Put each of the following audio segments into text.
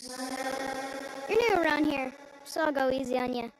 You're new around here, so I'll go easy on you.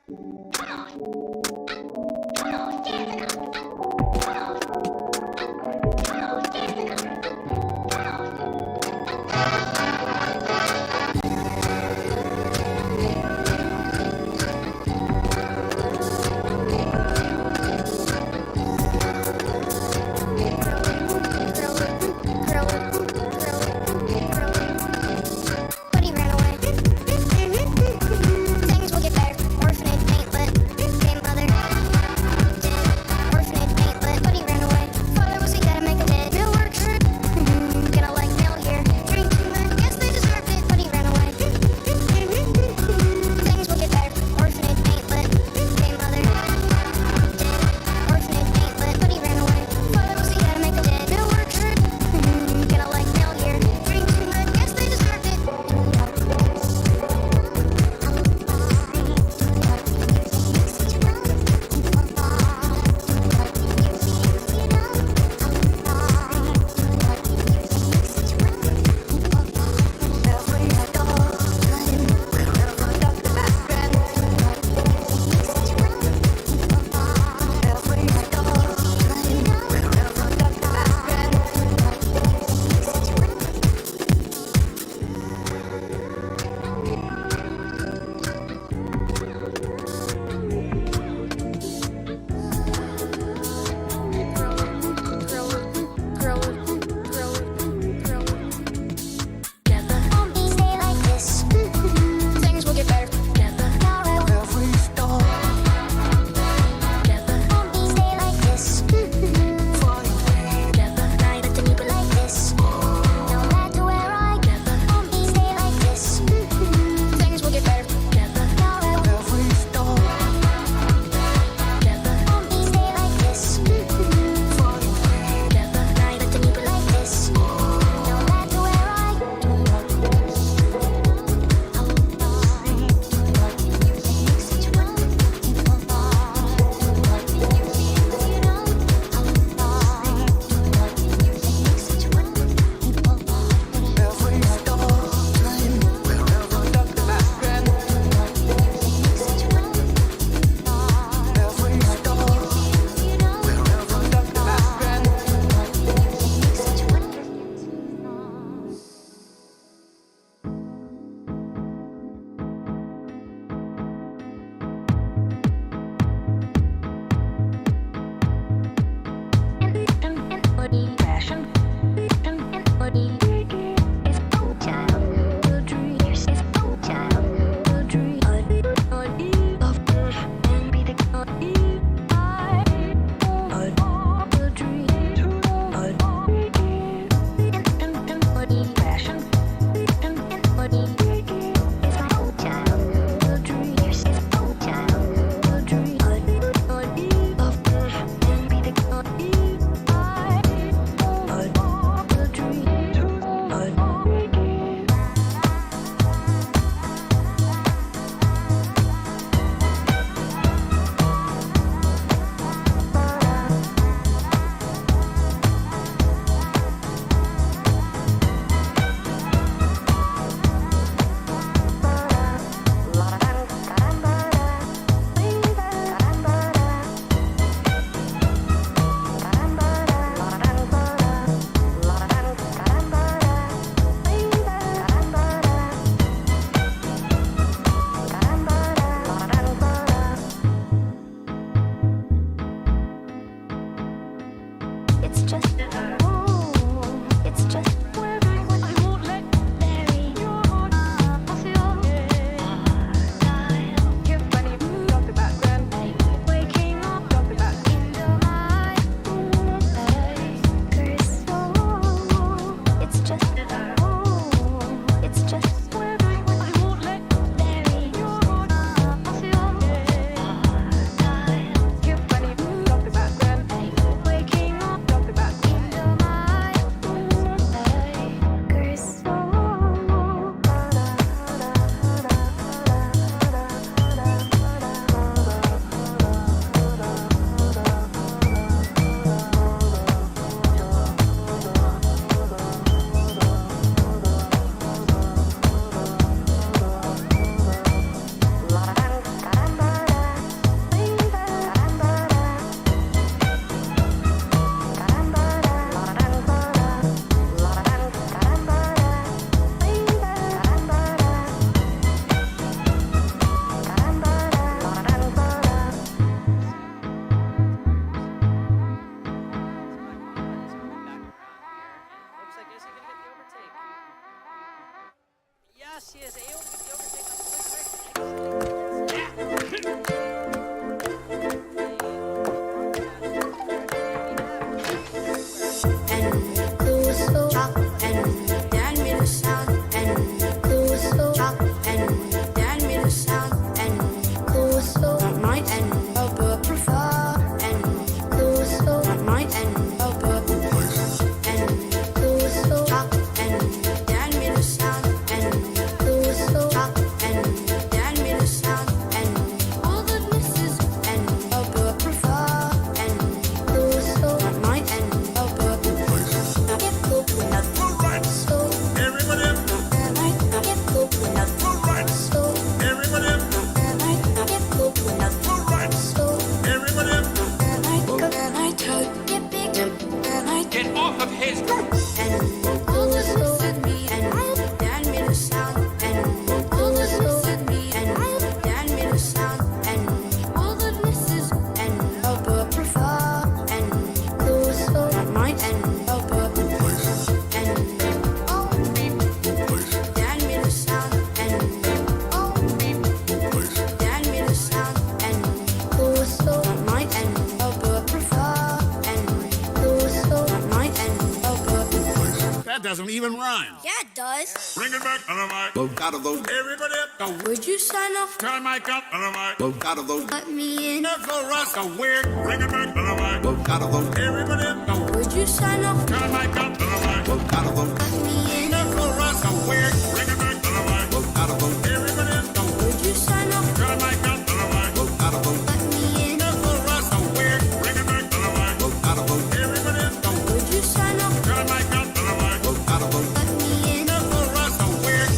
Doesn't even rhyme. Yeah, it does. Bring it back on the mic. Both out of those. Everybody up. Go. Would you sign off? Turn my mic up on the mic. Both out of those. Let me in. Never Russ. Go weird. Bring it back on the mic. Both out of those. Everybody up. Go. Would you sign off? Turn my mic up on the mic. Both out of those. Let me in. Never Russ. Go weird. Bring it back on the mic. Both out of those. Everybody up. Go. Would you sign off? Turn my mic up on the mic. Both out of those. Let me in. Never Russ. Go weird. Bring it back on the mic. Both out of those. Everybody up. Go. Would you sign off? Turn my mic up on the mic. Both out of those. Let me in. Never Russ. Go weird.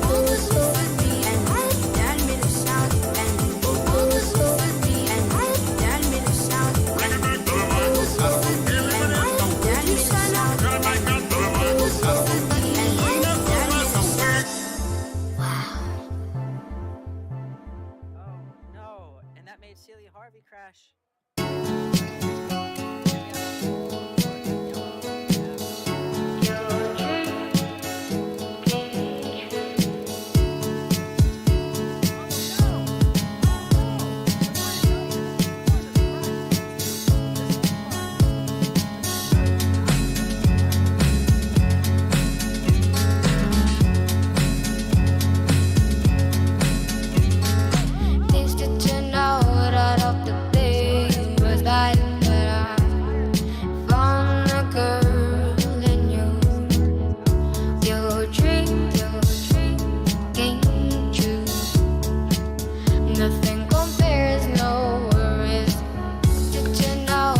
All the stuff with me and dad made a sound and all the stuff with me and dad made a sound. Bring it back on the mic. All the stuff with me and dad made a sound. Turn my mic up on the mic. All the stuff with me and Never dad Russ. made a Go weird. Wow. Oh no, and that made Celia Harvey crash. Things to turn out of the blue was like, but I found a girl in you. Your dream came true. Nothing compares, no worries. To turn out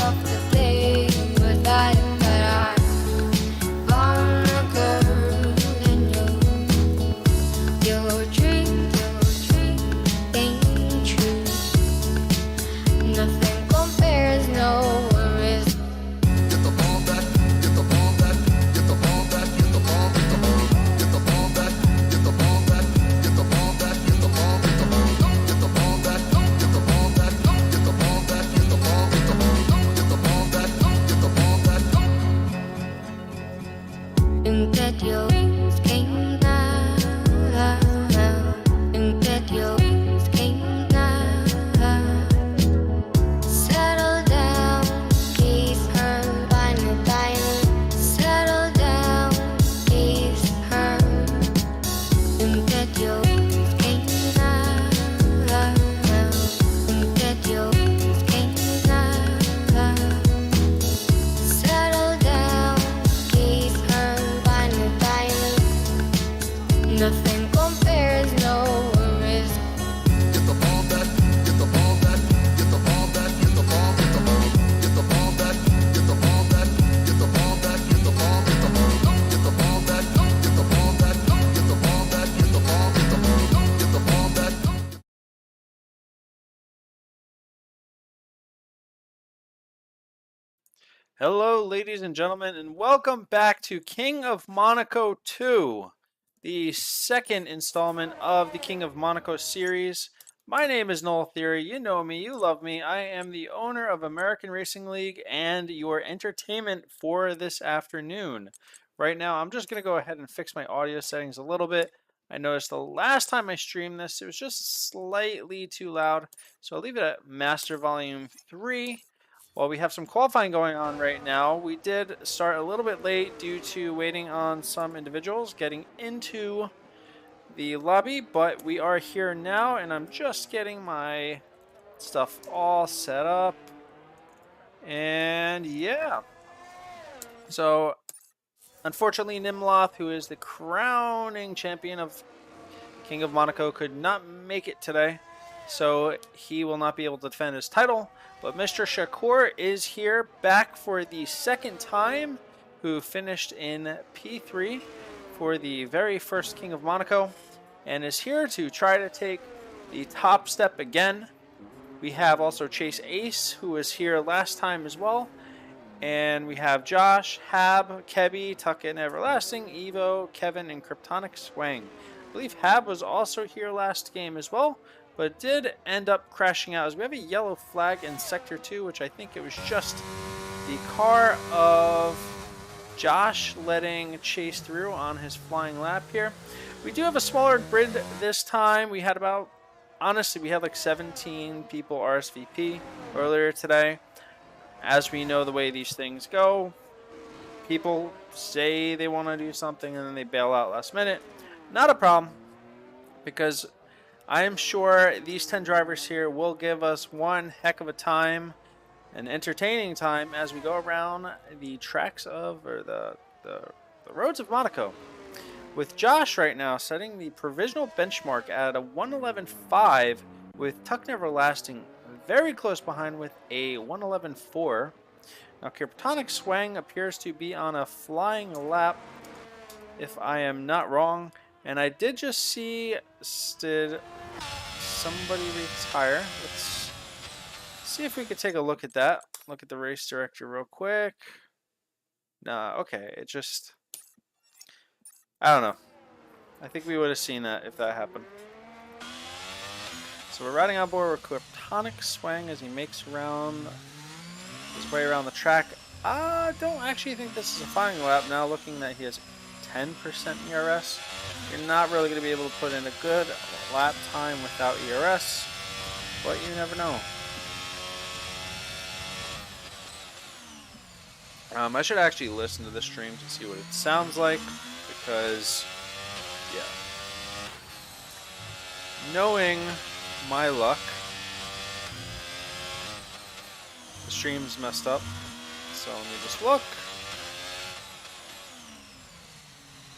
of the blue was like, but I found a girl in you. Your dream ain't true. Nothing compares, no worries. Get the ball back. Get the ball back. Get the ball back. Get the ball. Get the ball. Get the ball back. Get the ball back. Get the ball back. Get the ball. Get the ball. Get the ball back. Get the ball back. Get the ball back. Get the ball. Get the ball. Get the ball back. Get the ball back. And that your wings came down. And that your wings came down. Settle down, kiss her, find a diamond. Settle down, kiss her. And that your wings came down. And that your wings came down. Settle down, kiss her, find a diamond. Nothing compares, no worries. Get the ball back. Get the ball back. Get the ball back. Get the ball. Get the ball. Get the ball back. Get the ball back. Get the ball back. Get the ball. Get the ball. Get the ball back. Get the ball back. Get the ball back. Get the ball. Get the ball. Get the ball back. Hello, ladies and gentlemen, and welcome back to King of Monaco 2, the second installment of the King of Monaco series. My name is Noel Theory. You know me, you love me. I am the owner of American Racing League and your entertainment for this afternoon. right now. I'm just going to go ahead and fix my audio settings a little bit. I noticed the last time I streamed this, it was just slightly too loud. So I'll leave it at master volume 3. While we have some qualifying going on right now, we did start a little bit late due to waiting on some individuals getting into the lobby, but we are here now, and I'm just getting my stuff all set up. And yeah. So unfortunately, Nimloth, who is the crowning champion of King of Monaco, could not make it today, so he will not be able to defend his title. But Mr. Shakur is here, back for the second time, who finished in P3 for the very first King of Monaco, and is here to try to take the top step again. We have also Chase Ace, who was here last time as well. And we have Josh, Hab, Kebby, Tuckin, Everlasting, Evo, Kevin, and Kryptonic Swang. I believe Hab was also here last game as well, but did end up crashing out as we have a yellow flag in Sector 2, which I think it was just the car of Josh letting Chase through on his flying lap here. We do have a smaller grid this time. We had about, honestly, we had like 17 people RSVP earlier today. As we know the way these things go, people say they want to do something and then they bail out last minute. Not a problem, because I am sure these 10 drivers here will give us one heck of a time, an entertaining time, as we go around the tracks of, or the roads of Monaco. With Josh right now setting the provisional benchmark at a 111.5, with Tuck Everlasting very close behind with a 111.4. Now Kryptonic Swang appears to be on a flying lap, if I am not wrong. And I did just see, did somebody retire? Let's see if we could take a look at that. Look at the race director real quick. Nah, okay, it just, I don't know. I think we would have seen that if that happened. So we're riding on board with Kryptonic Swang as he makes around his way around the track. I don't actually think this is a flying lap now, looking that he has 10% ERS. You're not really going to be able to put in a good lap time without ERS, but you never know. I should actually listen to the stream to see what it sounds like, because, yeah. Knowing my luck, the stream's messed up, so let me just look.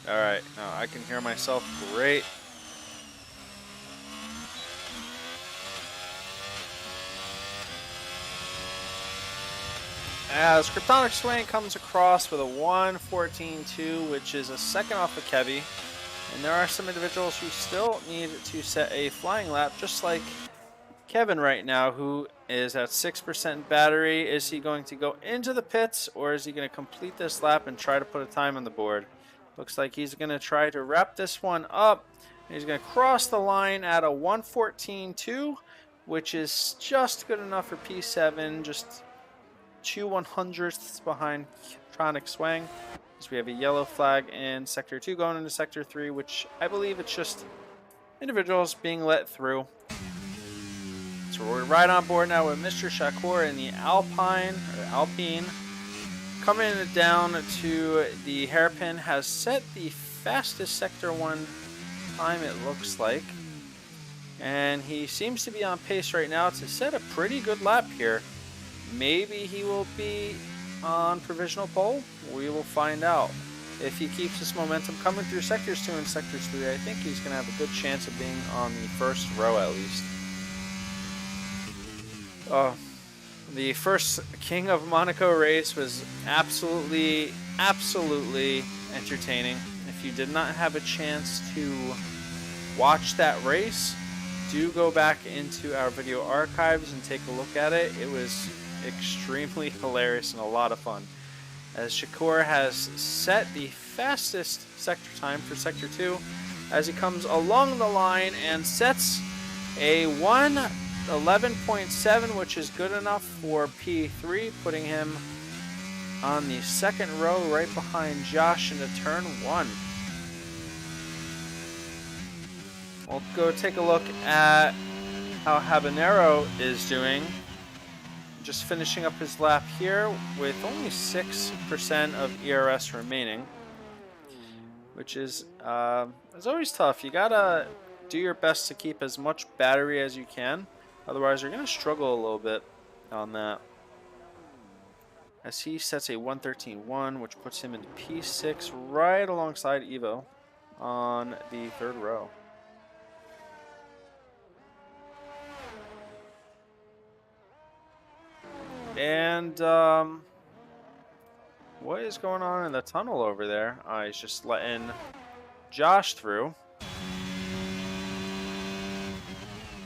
Alright, now I can hear myself great. As Kryptonic Swing comes across with a 1:14.2, which is a second off of Kevy. And there are some individuals who still need to set a flying lap, just like Kevin right now, who is at 6% battery. Is he going to go into the pits, or is he going to complete this lap and try to put a time on the board? Looks like he's going to try to wrap this one up. He's going to cross the line at a 1:14.2, which is just good enough for P7, just 2/100ths behind Kryptonic Swang. So we have a yellow flag in Sector 2 going into Sector 3, which I believe it's just individuals being let through. So we're right on board now with Mr. Shakur in the Alpine. Coming down to the hairpin, has set the fastest Sector 1 time, it looks like. And he seems to be on pace right now to set a pretty good lap here. Maybe he will be on provisional pole. We will find out. If he keeps this momentum coming through Sectors 2 and Sectors 3, I think he's going to have a good chance of being on the first row at least. The first King of Monaco race was absolutely entertaining. If you did not have a chance to watch that race, do go back into our video archives and take a look at it. It was extremely hilarious and a lot of fun, as Shakur has set the fastest sector time for Sector 2 as he comes along the line and sets a 1:11.7, which is good enough for P3, putting him on the second row, right behind Josh into turn 1. We'll go take a look at how Habanero is doing. Just finishing up his lap here with only 6% of ERS remaining, which is always tough. You gotta do your best to keep as much battery as you can, otherwise you're gonna struggle a little bit on that. As he sets a 113.1, which puts him into P6 right alongside Evo on the third row. And what is going on in the tunnel over there? He's just letting Josh through.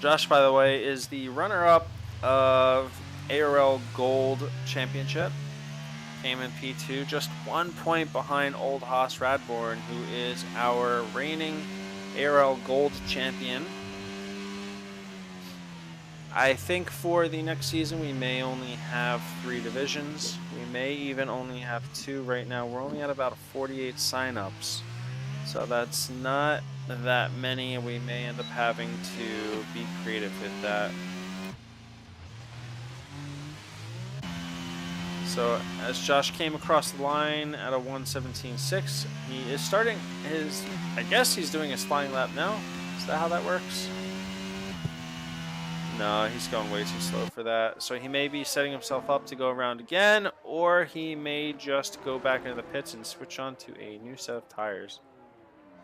Josh, by the way, is the runner-up of ARL Gold Championship. Came in P2, just 1 point behind Old Haas Radborn, who is our reigning ARL Gold champion. I think for the next season we may only have 3 divisions. We may even only have 2 right now. We're only at about 48 signups, so that's not that many. We may end up having to be creative with that. So as Josh came across the line at a 117.6, he is starting his, I guess he's doing his flying lap now. Is that how that works? No, he's going way too slow for that. So he may be setting himself up to go around again, or he may just go back into the pits and switch on to a new set of tires.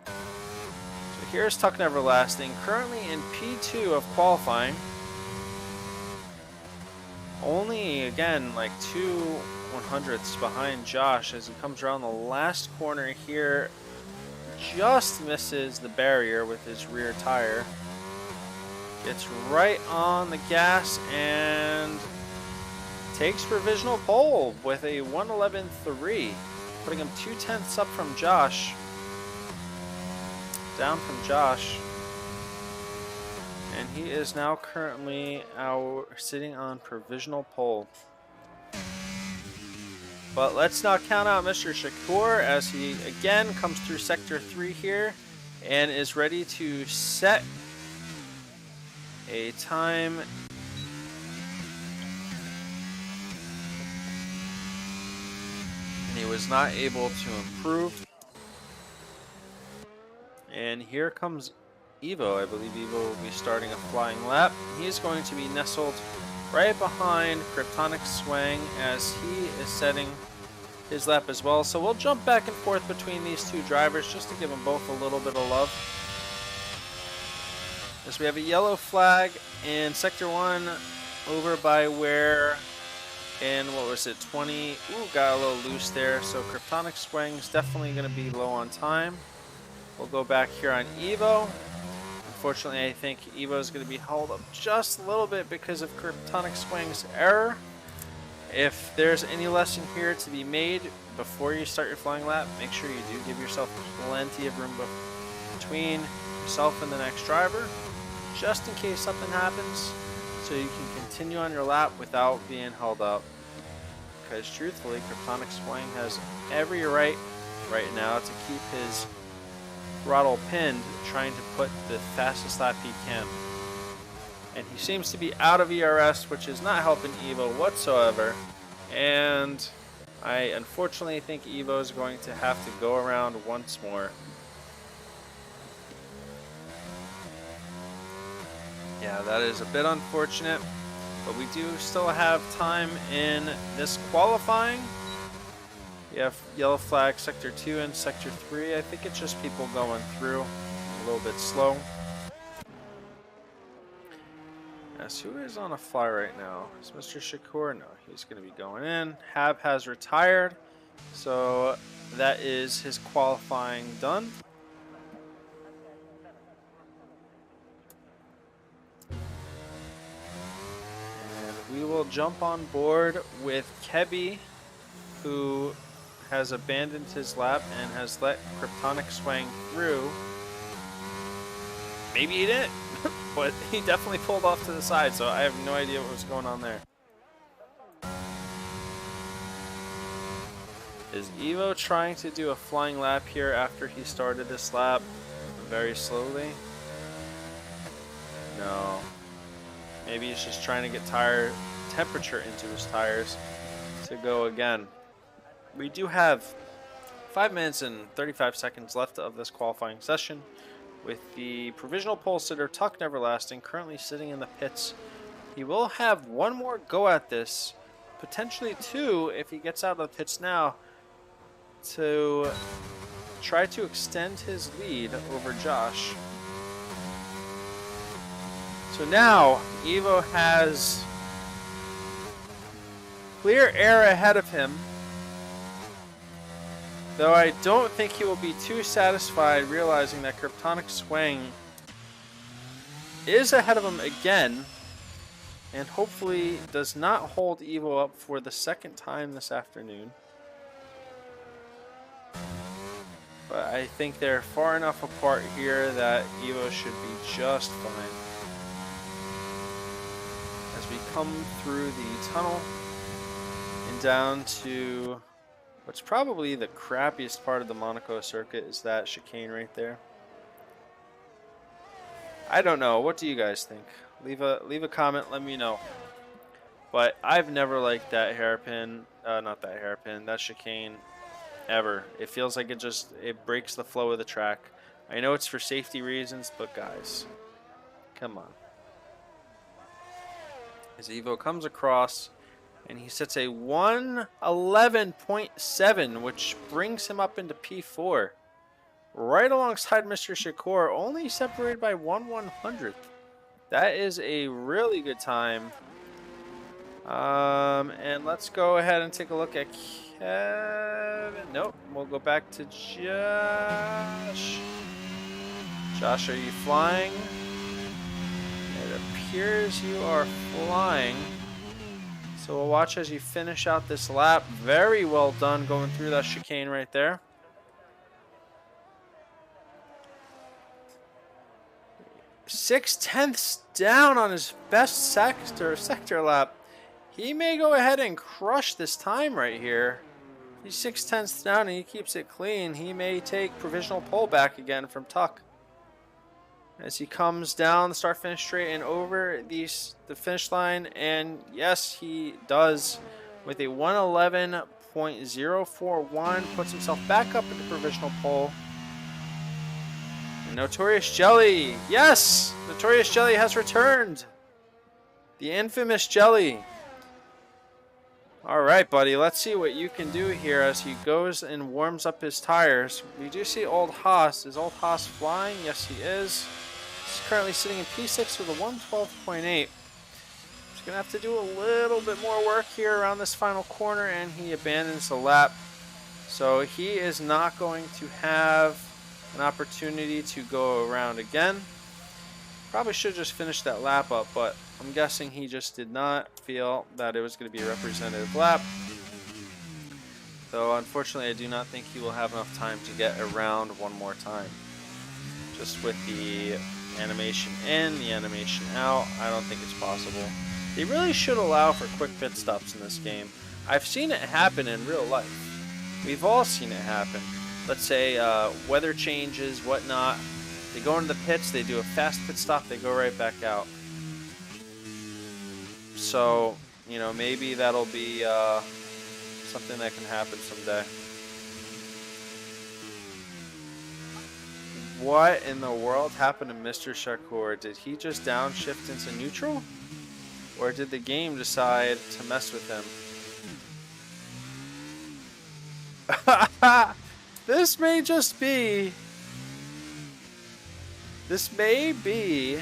So here's Tuck Neverlasting, currently in P2 of qualifying. Only, again, like 2/100ths behind Josh as he comes around the last corner here. Just misses the barrier with his rear tire. Gets right on the gas and takes provisional pole with a 111.3, putting him 0.2 up from Josh. Down from Josh. And he is now currently sitting on provisional pole. But let's not count out Mr. Shakur as he again comes through Sector 3 here and is ready to set a time. And he was not able to improve. And here comes Evo. I believe Evo will be starting a flying lap. He's going to be nestled right behind Kryptonic Swang as he is setting his lap as well. So we'll jump back and forth between these two drivers just to give them both a little bit of love. As we have a yellow flag in Sector 1 over by where, in what was it, 20, got a little loose there. So Kryptonic Swang's definitely going to be low on time. We'll go back here on Evo. Unfortunately, I think Evo is going to be held up just a little bit because of Kryptonic Swang's error. If there's any lesson here to be made before you start your flying lap, make sure you do give yourself plenty of room between yourself and the next driver, just in case something happens, so you can continue on your lap without being held up. Because truthfully, Kryptonic Swang has every right now to keep his throttle pinned, trying to put the fastest lap he can. And he seems to be out of ERS, which is not helping Evo whatsoever. And I unfortunately think Evo is going to have to go around once more. Yeah, that is a bit unfortunate, but we do still have time in this qualifying. You have yellow flag Sector 2 and Sector 3. I think it's just people going through a little bit slow. Yes, who is on a fly right now? Is Mr. Shakur? No, he's going to be going in. Hab has retired, so that is his qualifying done. And we will jump on board with Kebby, who has abandoned his lap and has let Kryptonic Swang through. Maybe he didn't, but he definitely pulled off to the side, so I have no idea what was going on there. Is Evo trying to do a flying lap here after he started this lap very slowly? No. Maybe he's just trying to get tire temperature into his tires to go again. We do have 5 minutes and 35 seconds left of this qualifying session, with the provisional pole sitter Tuck Neverlasting currently sitting in the pits. He will have one more go at this, potentially two if he gets out of the pits now, to try to extend his lead over Josh. So now Evo has clear air ahead of him, though I don't think he will be too satisfied realizing that Kryptonic Swing is ahead of him again, and hopefully does not hold Evo up for the second time this afternoon. But I think they're far enough apart here that Evo should be just fine. As we come through the tunnel and down to what's probably the crappiest part of the Monaco circuit, is that chicane right there. I don't know. What do you guys think? Leave a comment. Let me know. But I've never liked that hairpin. Not that hairpin. That chicane. Ever. It feels like it breaks the flow of the track. I know it's for safety reasons, but guys, come on. As Evo comes across, and he sets a 1:11.7, which brings him up into P4, right alongside Mr. Shakur, only separated by 1/100th. That is a really good time. And let's go ahead and take a look at Kevin. Nope, we'll go back to Josh. Josh, are you flying? It appears you are flying. So we'll watch as you finish out this lap. Very well done going through that chicane right there. Six-tenths down on his best sector lap. He may go ahead and crush this time right here. He's 6/10 down and he keeps it clean. He may take provisional pole back again from Tuck. As he comes down the start-finish straight and over the finish line. And yes, he does with a 1:11.041. Puts himself back up into provisional pole. And Notorious Jelly. Yes! Notorious Jelly has returned. The infamous Jelly. Alright, buddy, let's see what you can do here as he goes and warms up his tires. We do see Old Haas. Is Old Haas flying? Yes, he is. He's currently sitting in P6 with a 1:12.8. He's going to have to do a little bit more work here around this final corner, and he abandons the lap. So he is not going to have an opportunity to go around again. Probably should have just finished that lap up, but I'm guessing he just did not feel that it was going to be a representative lap. Though, unfortunately, I do not think he will have enough time to get around one more time. Just with the animation in, the animation out, I don't think it's possible. They really should allow for quick pit stops in this game. I've seen it happen in real life. We've all seen it happen. Let's say weather changes, whatnot. They go into the pits, they do a fast pit stop, they go right back out. So, you know, maybe that'll be something that can happen someday. What in the world happened to Mr. Shakur? Did he just downshift into neutral? Or did the game decide to mess with him? This may just be... This may be...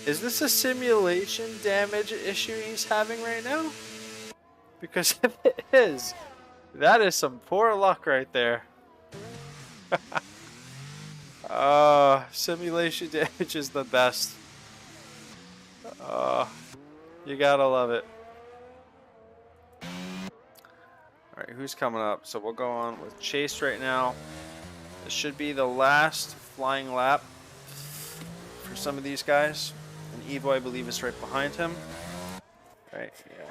Is this a simulation damage issue he's having right now? Because if it is, that is some poor luck right there. Simulation damage is the best. You gotta love it. Alright, who's coming up? So we'll go on with Chase right now. This should be the last flying lap for some of these guys. And Evo, I believe, is right behind him. Right, yeah.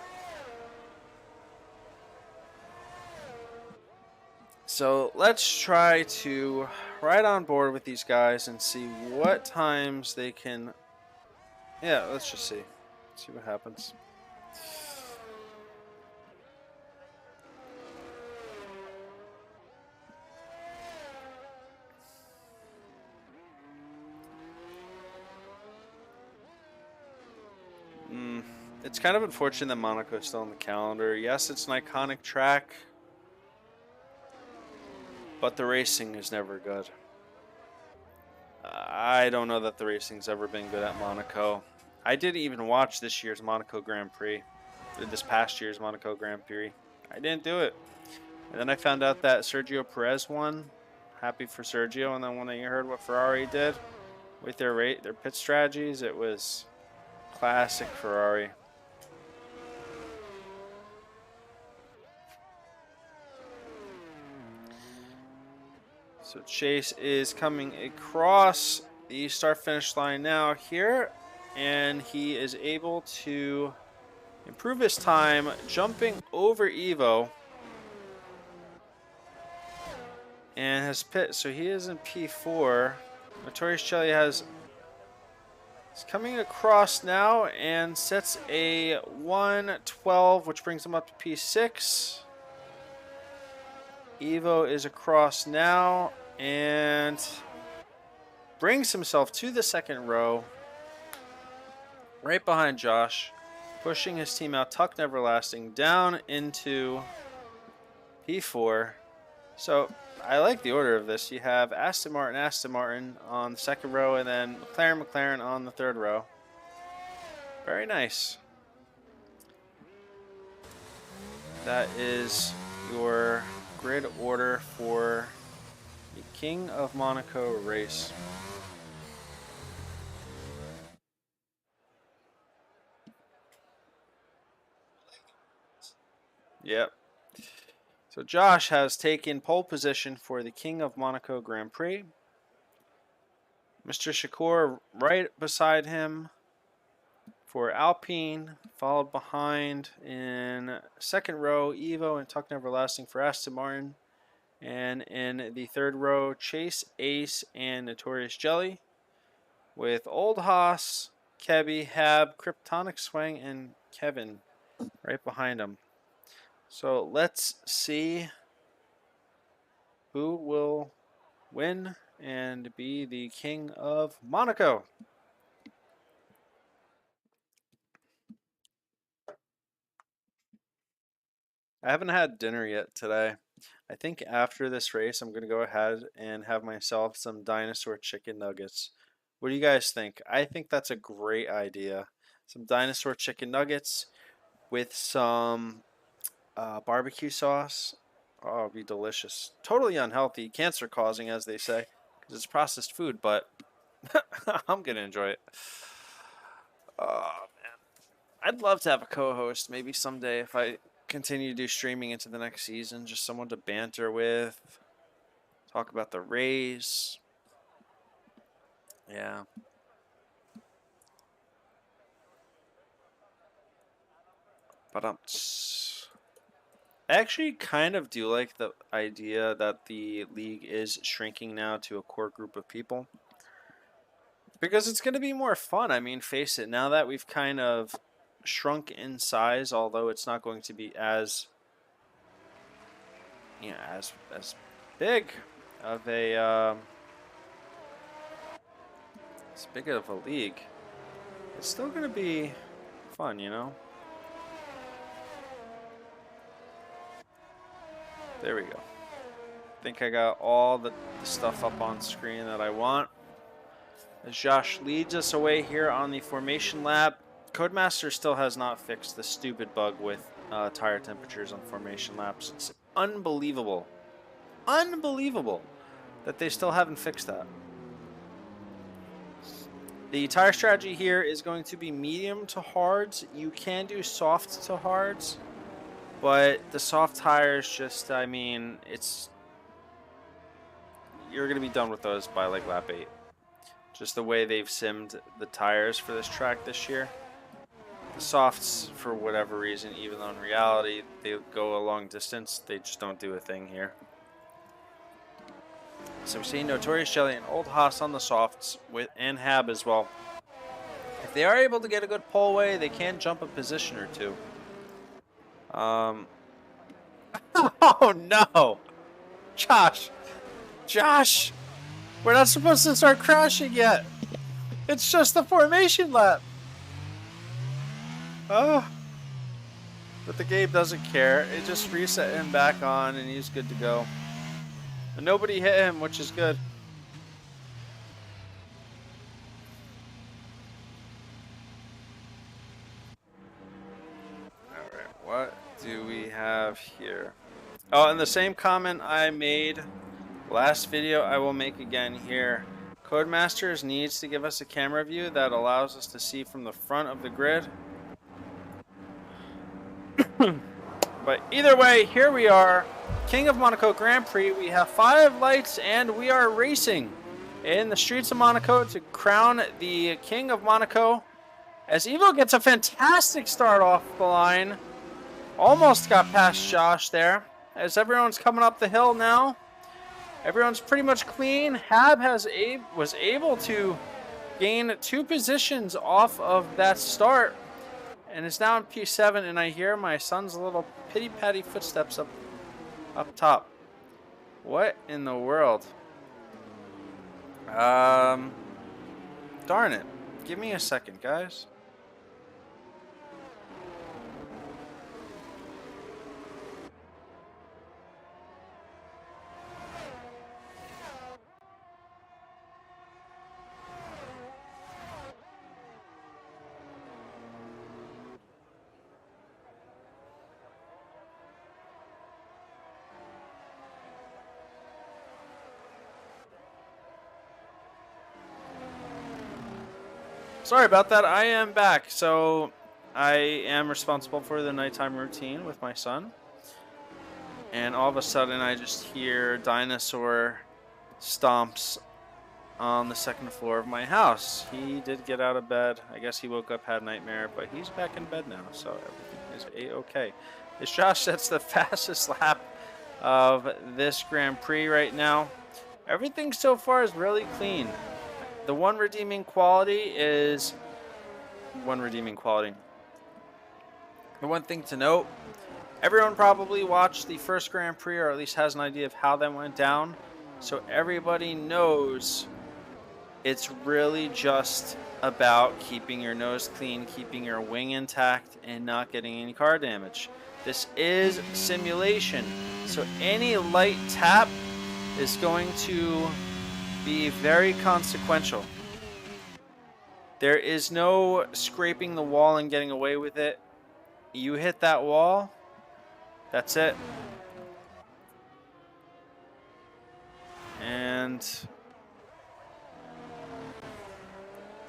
So let's try to ride on board with these guys and see what times they can. Yeah, let's just see. See what happens. It's kind of unfortunate that Monaco is still on the calendar. Yes, it's an iconic track, but the racing is never good. I don't know that the racing's ever been good at Monaco. I didn't even watch this year's Monaco Grand Prix, or this past year's Monaco Grand Prix. I didn't do it. And then I found out that Sergio Perez won. Happy for Sergio. And then when I heard what Ferrari did with their pit strategies, it was classic Ferrari. So Chase is coming across the start-finish line now here, and he is able to improve his time, jumping over Evo, and has pit. So he is in P4. Notorious Jelly is coming across now and sets a 1:12, which brings him up to P6. Evo is across now and brings himself to the second row, right behind Josh, pushing his team out. Tuck Neverlasting down into P4. So I like the order of this. You have Aston Martin on the second row, and then McLaren on the third row. Very nice. That is your grid order for the King of Monaco race. Yep. So Josh has taken pole position for the King of Monaco Grand Prix. Mr. Shakur right beside him for Alpine, followed behind in second row Evo and Tuck Neverlasting for Aston Martin. And in the third row, Chase, Ace, and Notorious Jelly, with Old Haas, Kebby, Hab, Kryptonic Swing, and Kevin right behind him. So let's see who will win and be the King of Monaco. I haven't had dinner yet today. I think after this race, I'm going to go ahead and have myself some dinosaur chicken nuggets. What do you guys think? I think that's a great idea. Some dinosaur chicken nuggets with some barbecue sauce. Oh, it'd be delicious. Totally unhealthy, cancer causing, as they say, because it's processed food, but I'm going to enjoy it. Oh, man. I'd love to have a co-host maybe someday if I continue to do streaming into the next season. Just someone to banter with, talk about the race. Yeah. But I actually kind of do like the idea that the league is shrinking now to a core group of people, because it's going to be more fun. I mean, face it, now that we've kind of shrunk in size, although it's not going to be as as big of a as big of a league, it's still going to be fun, you know. There we go. I think I got all the stuff up on screen that I want. As Josh leads us away here on the formation lap, Codemaster still has not fixed the stupid bug with tire temperatures on formation laps. It's unbelievable. Unbelievable that they still haven't fixed that. The tire strategy here is going to be medium to hards. You can do soft to hards, but the soft tires just, I mean, you're going to be done with those by like lap 8. Just the way they've simmed the tires for this track this year. The softs, for whatever reason, even though in reality they go a long distance, they just don't do a thing here. So we see Notorious Jelly and Old Haas on the softs and Hab as well. If they are able to get a good pull away, they can jump a position or two. Oh no! Josh! We're not supposed to start crashing yet! It's just the formation lap! Oh. But the game doesn't care. It just reset him back on and he's good to go. And nobody hit him, which is good. Alright, what do we have here? Oh, and the same comment I made last video, I will make again here. Codemasters needs to give us a camera view that allows us to see from the front of the grid. But either way, here we are. King of Monaco Grand Prix. We have 5 lights and we are racing in the streets of Monaco to crown the King of Monaco. As Evo gets a fantastic start off the line. Almost got past Josh there. As everyone's coming up the hill now. Everyone's pretty much clean. Hab was able to gain 2 positions off of that start. And is now in P7, and I hear my son's little pitty-patty footsteps up top. What in the world? Darn it. Give me a second, guys. Sorry about that. I am back. So I am responsible for the nighttime routine with my son. And all of a sudden I just hear dinosaur stomps on the 2nd floor of my house. He did get out of bed. I guess he woke up, had a nightmare, but he's back in bed now. So everything is A-okay. As Josh sets the fastest lap of this Grand Prix right now. Everything so far is really clean. The one redeeming quality. The one thing to note, everyone probably watched the first Grand Prix or at least has an idea of how that went down. So everybody knows it's really just about keeping your nose clean, keeping your wing intact, and not getting any car damage. This is simulation, so any light tap is going to be very consequential. There is no scraping the wall and getting away with it. You hit that wall, that's it. And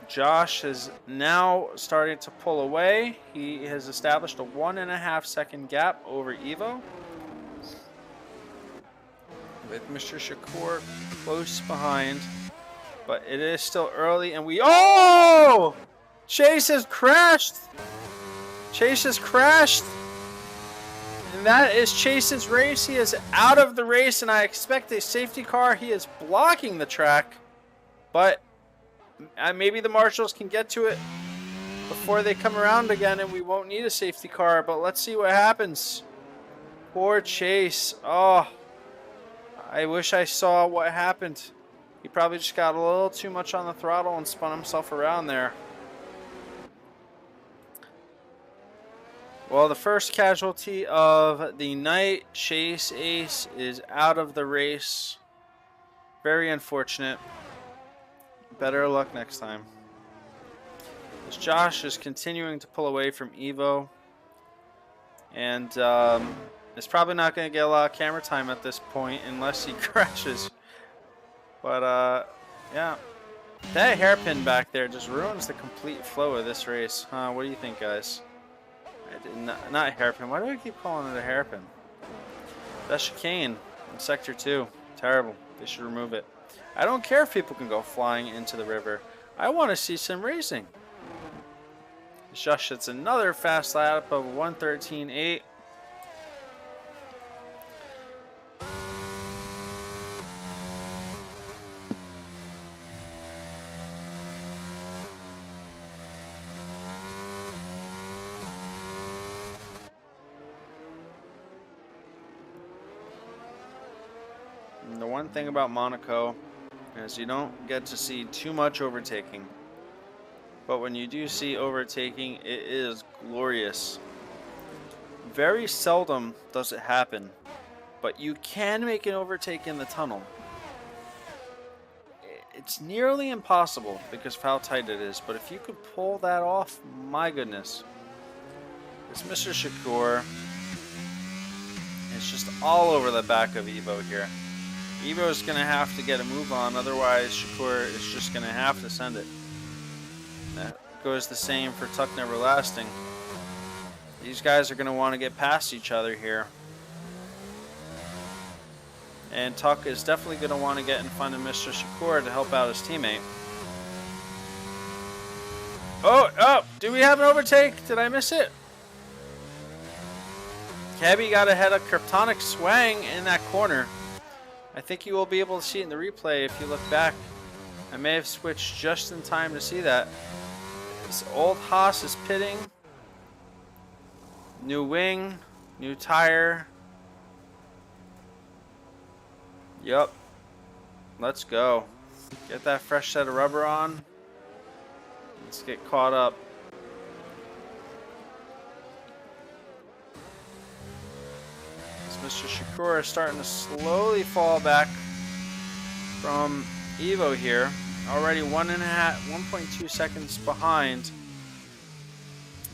Josh is now starting to pull away. He has established a 1.5 second gap over Evo, with Mr. Shakur close behind, but it is still early, and Chase has crashed. And that is Chase's race. He is out of the race, and I expect a safety car. He is blocking the track, but maybe the marshals can get to it before they come around again, and we won't need a safety car, but let's see what happens. Poor Chase. Oh, I wish I saw what happened. He probably just got a little too much on the throttle and spun himself around there. Well, the first casualty of the night, Chase Ace, is out of the race. Very unfortunate. Better luck next time. As Josh is continuing to pull away from Evo. And is probably not going to get a lot of camera time at this point unless he crashes. But yeah, that hairpin back there just ruins the complete flow of this race. What do you think, guys? Not a hairpin. Why do I keep calling it a hairpin? That's chicane in Sector 2. Terrible. They should remove it. I don't care if people can go flying into the river. I want to see some racing. Josh hits another fast lap of 1:13.8. And the one thing about Monaco is you don't get to see too much overtaking. But when you do see overtaking, it is glorious. Very seldom does it happen, but you can make an overtake in the tunnel. It's nearly impossible because of how tight it is, but if you could pull that off, my goodness. It's Mr. Shakur. It's just all over the back of Evo here. Evo is going to have to get a move on, otherwise Shakur is just going to have to send it. That goes the same for Tuck Neverlasting. These guys are going to want to get past each other here. And Tuck is definitely going to want to get in front of Mr. Shakur to help out his teammate. Oh, do we have an overtake? Did I miss it? Kebby got ahead of Kryptonic Swang in that corner. I think you will be able to see it in the replay if you look back. I may have switched just in time to see that. This old Haas is pitting. New wing, new tire. Yup. Let's go. Get that fresh set of rubber on. Let's get caught up. Mr. Shakur is starting to slowly fall back from Evo here. Already 1.2 seconds behind.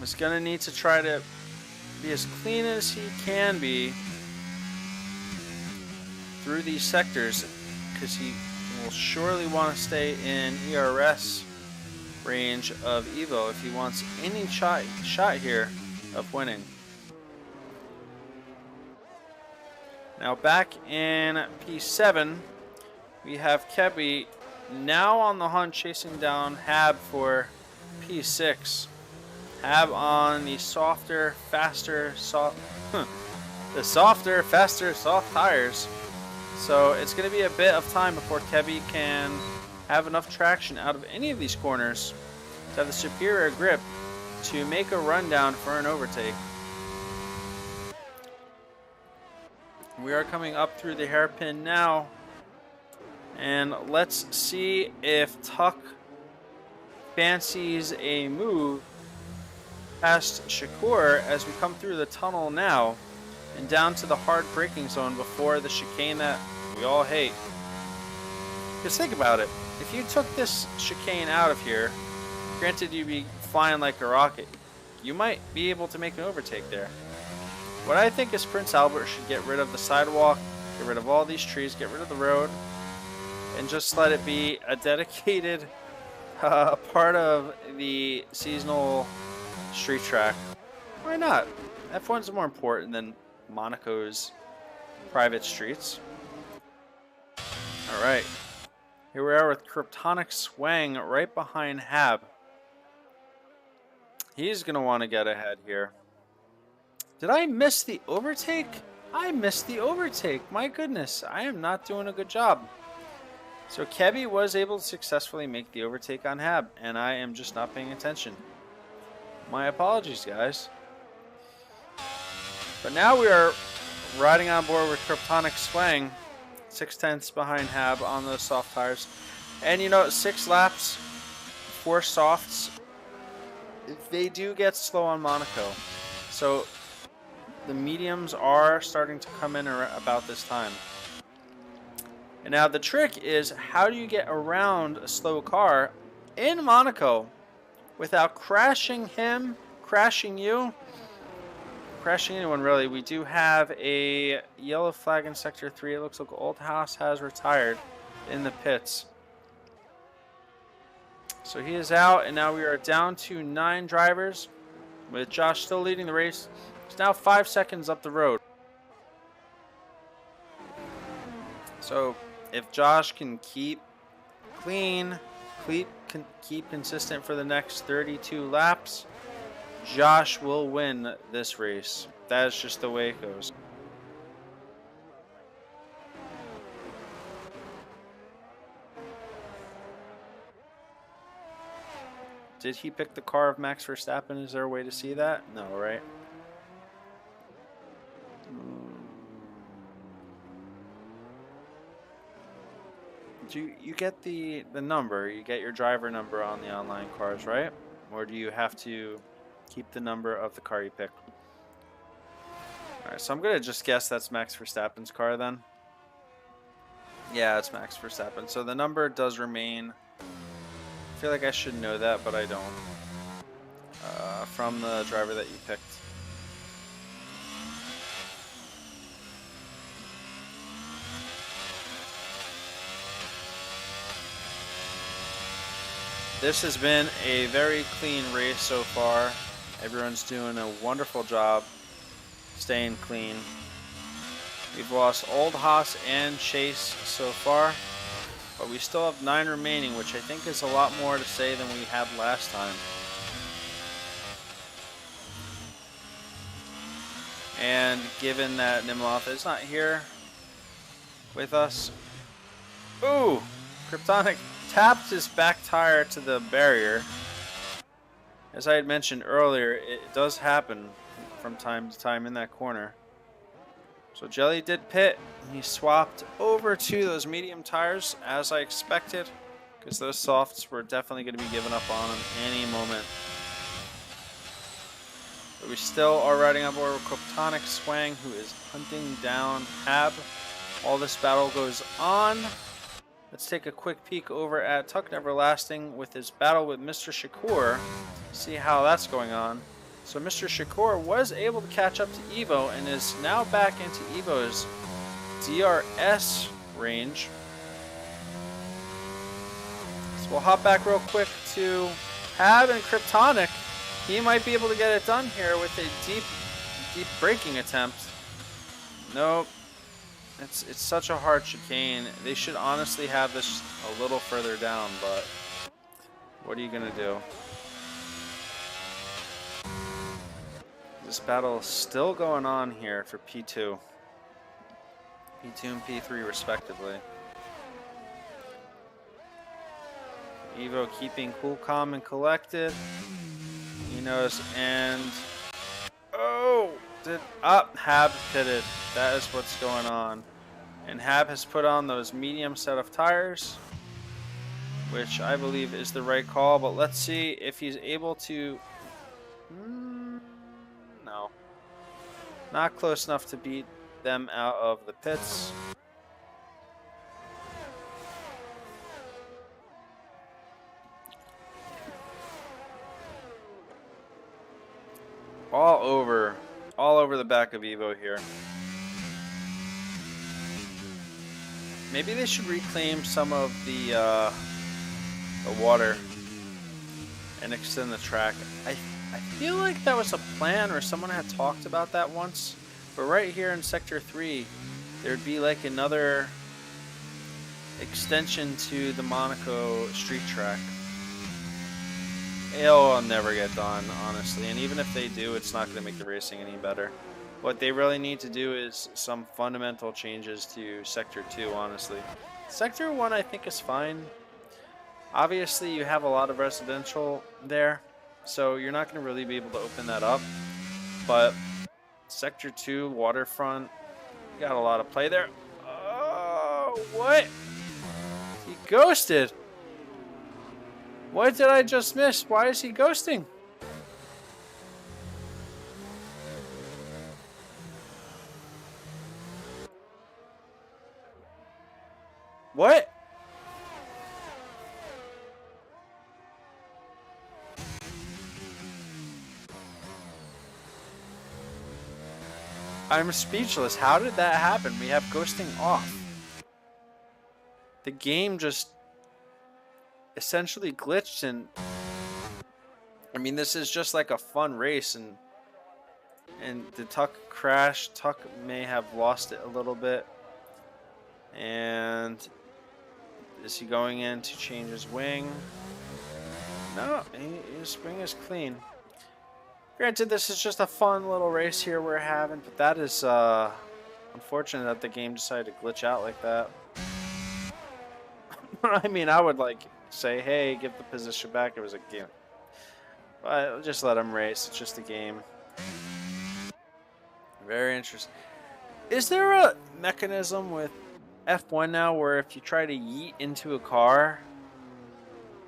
He's going to need to try to be as clean as he can be through these sectors, because he will surely want to stay in ERS range of Evo if he wants any shot here of winning. Now back in P7, we have Kebby now on the hunt chasing down Hab for P6. Hab on the softer, faster, soft tires. So it's going to be a bit of time before Kebby can have enough traction out of any of these corners to have the superior grip to make a run down for an overtake. We are coming up through the hairpin now, and let's see if Tuck fancies a move past Shakur as we come through the tunnel now and down to the hard braking zone before the chicane that we all hate. Because think about it, if you took this chicane out of here, granted you'd be flying like a rocket, you might be able to make an overtake there. What I think is Prince Albert should get rid of the sidewalk, get rid of all these trees, get rid of the road, and just let it be a dedicated part of the seasonal street track. Why not? F1's more important than Monaco's private streets. Alright. Here we are with Kryptonic Swang right behind Hab. He's going to want to get ahead here. Did I miss the overtake? I missed the overtake. My goodness, I am not doing a good job. So Kebby was able to successfully make the overtake on Hab, and I am just not paying attention. My apologies, guys. But now we are riding on board with Kryptonic Swang, 6/10 behind Hab on those soft tires. And you know, 6 laps, 4 softs, they do get slow on Monaco. So the mediums are starting to come in about this time. And now the trick is, how do you get around a slow car in Monaco without crashing him, crashing you, crashing anyone really? We do have a yellow flag in Sector 3. It looks like Old House has retired in the pits. So he is out, and now we are down to 9 drivers with Josh still leading the race. It's now 5 seconds up the road. So if Josh can keep clean, keep consistent for the next 32 laps, Josh will win this race. That is just the way it goes. Did he pick the car of Max Verstappen? Is there a way to see that? No, right? Do you get the number? You get your driver number on the online cars, right? Or do you have to keep the number of the car you pick? All right, so I'm gonna just guess that's Max Verstappen's car then. Yeah, it's Max Verstappen. So the number does remain. I feel like I should know that, but I don't. From the driver that you picked. This has been a very clean race so far. Everyone's doing a wonderful job staying clean. We've lost Old Haas and Chase so far, but we still have 9 remaining, which I think is a lot more to say than we had last time. And given that Nimloth is not here with us, ooh, Kryptonic tapped his back tire to the barrier. As I had mentioned earlier, it does happen from time to time in that corner. So Jelly did pit. He swapped over to those medium tires as I expected, because those softs were definitely going to be given up on him any moment. But we still are riding on board with Kryptonic Swang, who is hunting down Hab. While this battle goes on, let's take a quick peek over at Tuck Everlasting with his battle with Mr. Shakur. See how that's going on. So Mr. Shakur was able to catch up to Evo and is now back into Evo's DRS range. So we'll hop back real quick to Hab and Kryptonic. He might be able to get it done here with a deep braking attempt. Nope. It's such a hard chicane. They should honestly have this a little further down, but what are you gonna do? This battle is still going on here for P2. P2 and P3 respectively. Evo keeping cool, calm, and collected. He knows, and oh, Hab pitted. That is what's going on. And Hab has put on those medium set of tires, which I believe is the right call. But let's see if he's able to. No, not close enough to beat them out of the pits. All over the back of Evo here. Maybe they should reclaim some of the water and extend the track. I feel like that was a plan, or someone had talked about that once. But right here in Sector 3, there'd be like another extension to the Monaco street track. It'll never get done, honestly, and even if they do, it's not going to make the racing any better. What they really need to do is some fundamental changes to Sector 2, honestly. Sector 1, I think, is fine. Obviously, you have a lot of residential there, so you're not going to really be able to open that up. But Sector 2, waterfront, you got a lot of play there. Oh, what? He ghosted. What did I just miss? Why is he ghosting? What? I'm speechless. How did that happen? We have ghosting off. The game just essentially glitched, and I mean, this is just like a fun race, and the Tuck crashed. Tuck may have lost it a little bit. And is he going in to change his wing? No, his wing is clean. Granted, this is just a fun little race here we're having, but that is unfortunate that the game decided to glitch out like that. I mean, I would like say, hey, give the position back. It was a game. But just let him race. It's just a game. Very interesting. Is there a mechanism with F1 now where if you try to yeet into a car,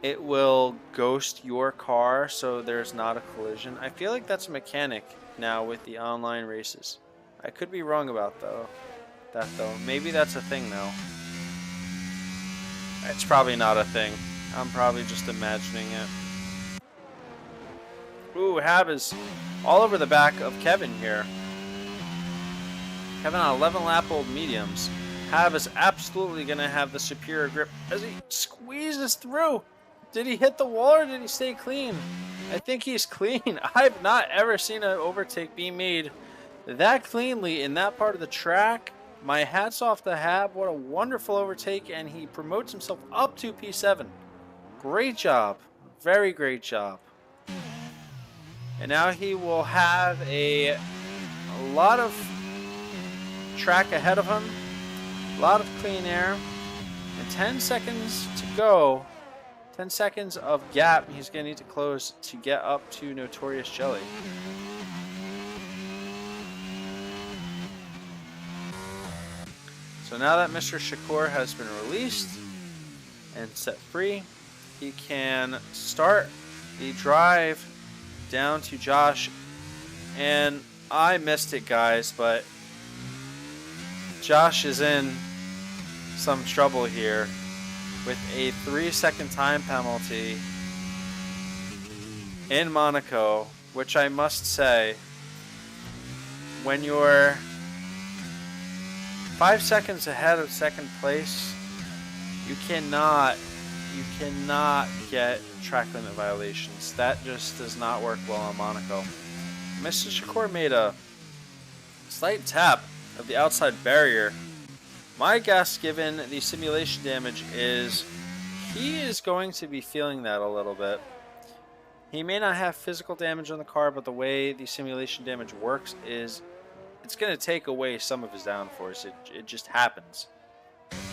it will ghost your car so there's not a collision. I feel like that's a mechanic now with the online races. I could be wrong about that though. Maybe that's a thing now. It's probably not a thing. I'm probably just imagining it. Ooh, Hab is all over the back of Kevin here. Kevin on 11 lap old mediums. Hab is absolutely going to have the superior grip as he squeezes through. Did he hit the wall or did he stay clean? I think he's clean. I've not ever seen an overtake be made that cleanly in that part of the track. My hat's off to Hab. What a wonderful overtake, and he promotes himself up to P7. Great job. Very great job. And now he will have a lot of track ahead of him. A lot of clean air. And 10 seconds to go. 10 seconds of gap he's going to need to close to get up to Notorious Jelly. So now that Mr. Shakur has been released and set free, he can start the drive down to Josh. And I missed it, guys, but Josh is in some trouble here with a 3-second time penalty in Monaco, which I must say, when you're 5 seconds ahead of second place, you cannot get track limit violations. That just does not work well in Monaco. Mr. Shakur made a slight tap of the outside barrier. My guess, given the simulation damage, is he is going to be feeling that a little bit. He may not have physical damage on the car, but the way the simulation damage works is it's going to take away some of his downforce. It just happens.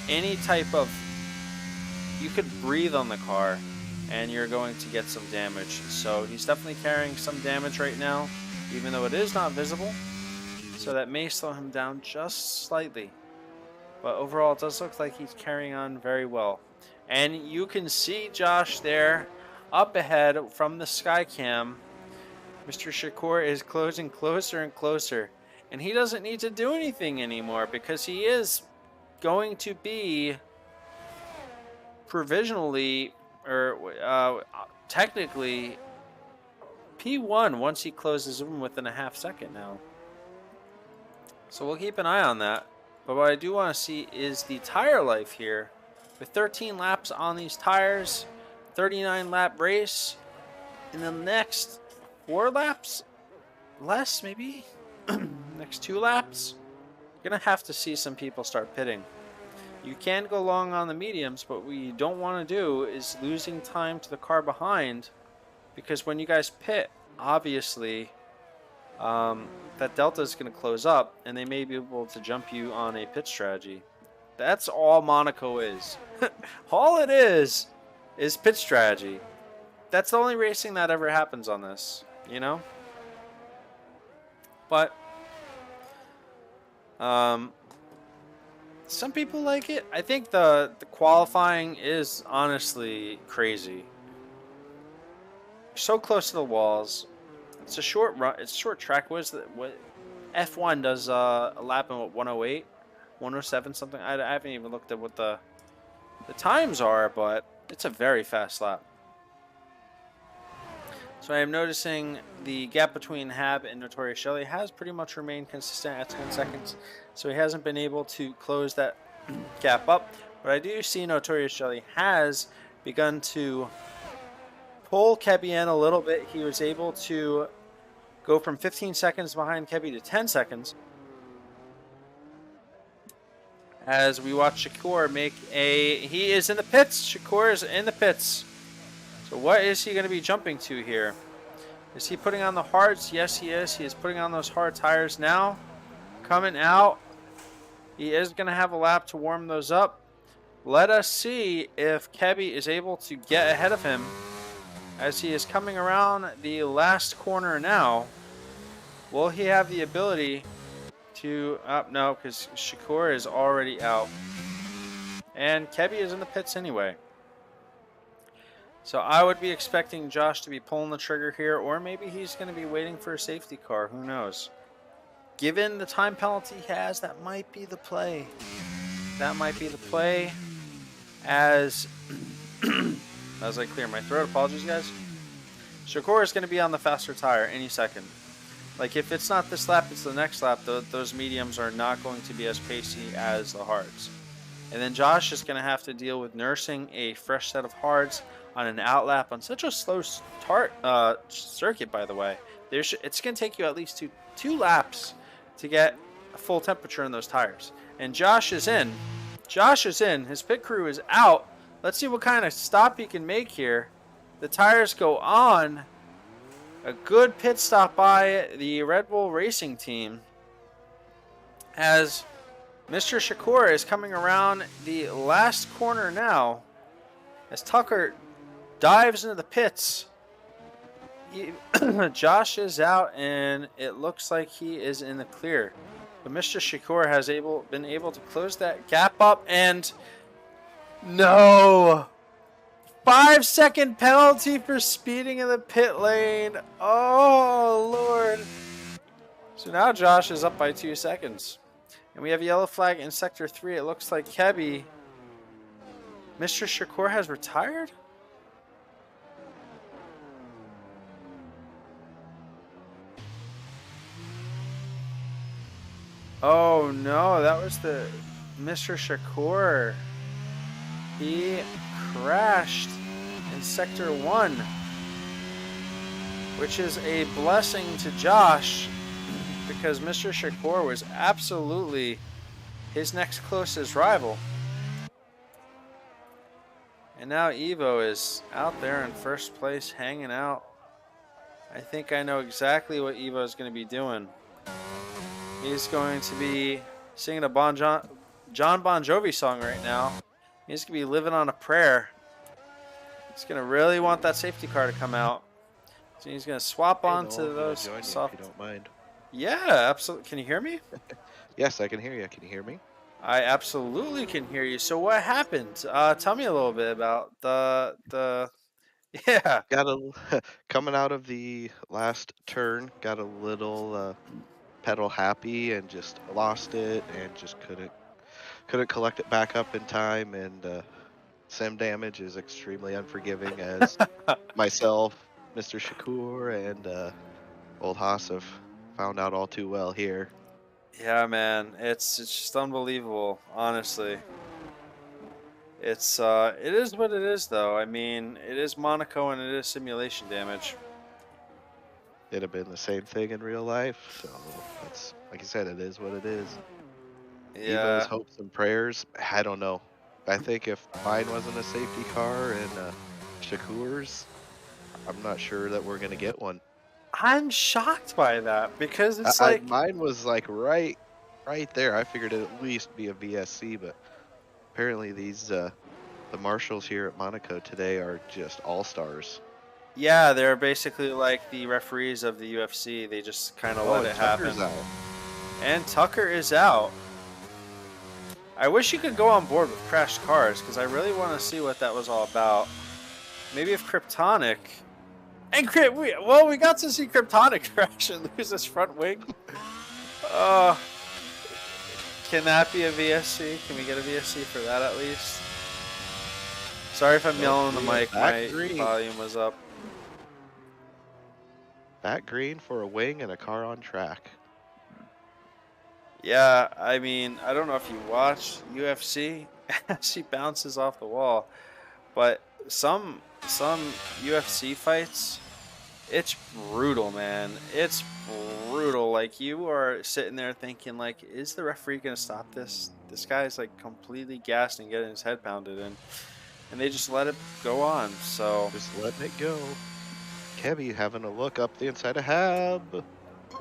Any type of... You could breathe on the car, and you're going to get some damage. So he's definitely carrying some damage right now, even though it is not visible. So that may slow him down just slightly. But overall, it does look like he's carrying on very well. And you can see Josh there up ahead from the Skycam. Mr. Shakur is closing closer and closer. And he doesn't need to do anything anymore because he is going to be provisionally, or technically, P1 once he closes in within a half second now. So we'll keep an eye on that. But what I do want to see is the tire life here. With 13 laps on these tires, 39 lap race. In the next 4 laps, less maybe, next 2 laps, you're going to have to see some people start pitting. You can go long on the mediums, but what you don't want to do is losing time to the car behind, because when you guys pit, obviously, that delta is going to close up, and they may be able to jump you on a pit strategy. That's all Monaco is. All it is pit strategy. That's the only racing that ever happens on this, you know? But some people like it. I think the qualifying is honestly crazy. So close to the walls. It's a short run. It's a short track. What F1 does a lap in what, 108, 107 something. I haven't even looked at what the times are, but it's a very fast lap. So I am noticing the gap between Hab and Notorious Shelly has pretty much remained consistent at 10 seconds. So he hasn't been able to close that gap up. But I do see Notorious Shelly has begun to pull Kebby in a little bit. He was able to go from 15 seconds behind Kebby to 10 seconds. As we watch Shakur make he is in the pits. Shakur is in the pits. So what is he going to be jumping to here? Is he putting on the hards? Yes, he is. He is putting on those hard tires now. Coming out. He is going to have a lap to warm those up. Let us see if Kebby is able to get ahead of him as he is coming around the last corner now. Will he have the ability to... no, because Shakur is already out. And Kebby is in the pits anyway. So I would be expecting Josh to be pulling the trigger here, or maybe he's going to be waiting for a safety car. Who knows? Given the time penalty he has, that might be the play. That might be the play. As I clear my throat, apologies guys. Shakur is going to be on the faster tire any second. Like if it's not this lap, it's the next lap. Those mediums are not going to be as pacey as the hards. And then Josh is going to have to deal with nursing a fresh set of hards on an outlap on such a slow circuit, by the way. It's going to take you at least two laps to get a full temperature in those tires. And Josh is in. Josh is in. His pit crew is out. Let's see what kind of stop he can make here. The tires go on. A good pit stop by the Red Bull Racing team as Mr. Shakur is coming around the last corner now as Tucker dives into the pits. Josh is out and it looks like he is in the clear. But Mr. Shakur has been able to close that gap up and no! 5-second penalty for speeding in the pit lane. Oh, Lord. So now Josh is up by 2 seconds. And we have a yellow flag in Sector 3. It looks like Kebby. Mr. Shakur has retired? Oh, no. That was the Mr. Shakur. He crashed in Sector 1, which is a blessing to Josh because Mr. Shakur was absolutely his next closest rival. And now Evo is out there in first place hanging out. I think I know exactly what Evo is going to be doing. He's going to be singing a John Bon Jovi song right now. He's going to be living on a prayer. He's going to really want that safety car to come out. So he's going to swap onto those soft... If you don't mind. Yeah, absolutely. Can you hear me? Yes, I can hear you. Can you hear me? I absolutely can hear you. So what happened? Tell me a little bit about the yeah. Coming out of the last turn, got a little pedal happy and just lost it and just couldn't collect it back up in time, and sim damage is extremely unforgiving as myself, Mr. Shakur, and old Haas have found out all too well here. Yeah, man, it's just unbelievable, honestly. It is what it is, though. I mean, it is Monaco and it is simulation damage. It'd have been the same thing in real life, so that's, like I said, it is what it is. Yeah. Evo's hopes and prayers, I don't know. I think if mine wasn't a safety car and Shakur's, I'm not sure that we're gonna get one. I'm shocked by that because it's Mine was like right there. I figured it'd at least be a VSC, but apparently these the marshals here at Monaco today are just all stars. yeah, they're basically like the referees of the UFC. They just kind of let it happen. Out. And Tucker is out. I wish you could go on board with crashed cars because I really want to see what that was all about. Maybe if Kryptonic. And we got to see Kryptonic crash and lose his front wing. Can that be a VSC? Can we get a VSC for that at least? Sorry if I'm yelling on the mic. My volume was up. Back green for a wing and a car on track. Yeah, I mean, I don't know if you watch UFC as he bounces off the wall, but some UFC fights, it's brutal, man. It's brutal. Like, you are sitting there thinking, like, is the referee gonna stop this? This guy's like completely gassed and getting his head pounded in, and they just let it go on. So just letting it go. Kebby having a look up the inside of Hab.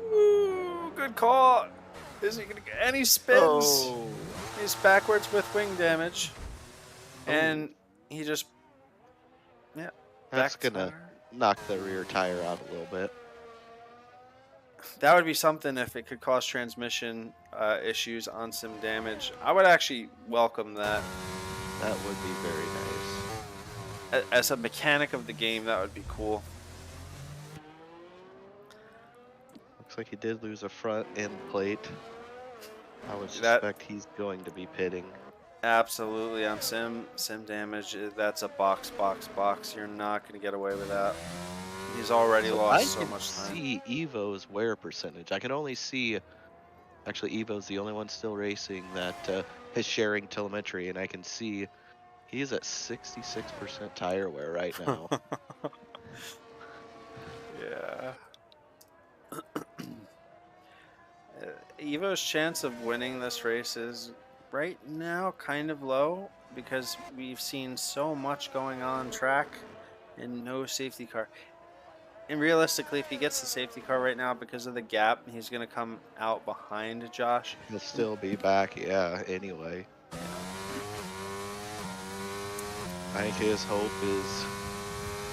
Ooh, good call. Is he gonna get any spins? Oh. He's backwards with wing damage, and he just That's gonna knock the rear tire out a little bit. That would be something if it could cause transmission issues on sim damage. I would actually welcome that. That would be very nice. As a mechanic of the game, that would be cool. Looks like he did lose a front end plate. I would That- suspect he's going to be pitting. Absolutely, on sim damage, that's a box. You're not going to get away with that. He's already lost so much time. I can see Evo's wear percentage. I can only see. Actually, Evo's the only one still racing that is sharing telemetry, and I can see he's at 66% tire wear right now. Yeah. Evo's chance of winning this race is right now kind of low because we've seen so much going on track and no safety car. And realistically, if he gets the safety car right now because of the gap, he's going to come out behind Josh. He'll still be back, yeah, anyway. I think his hope is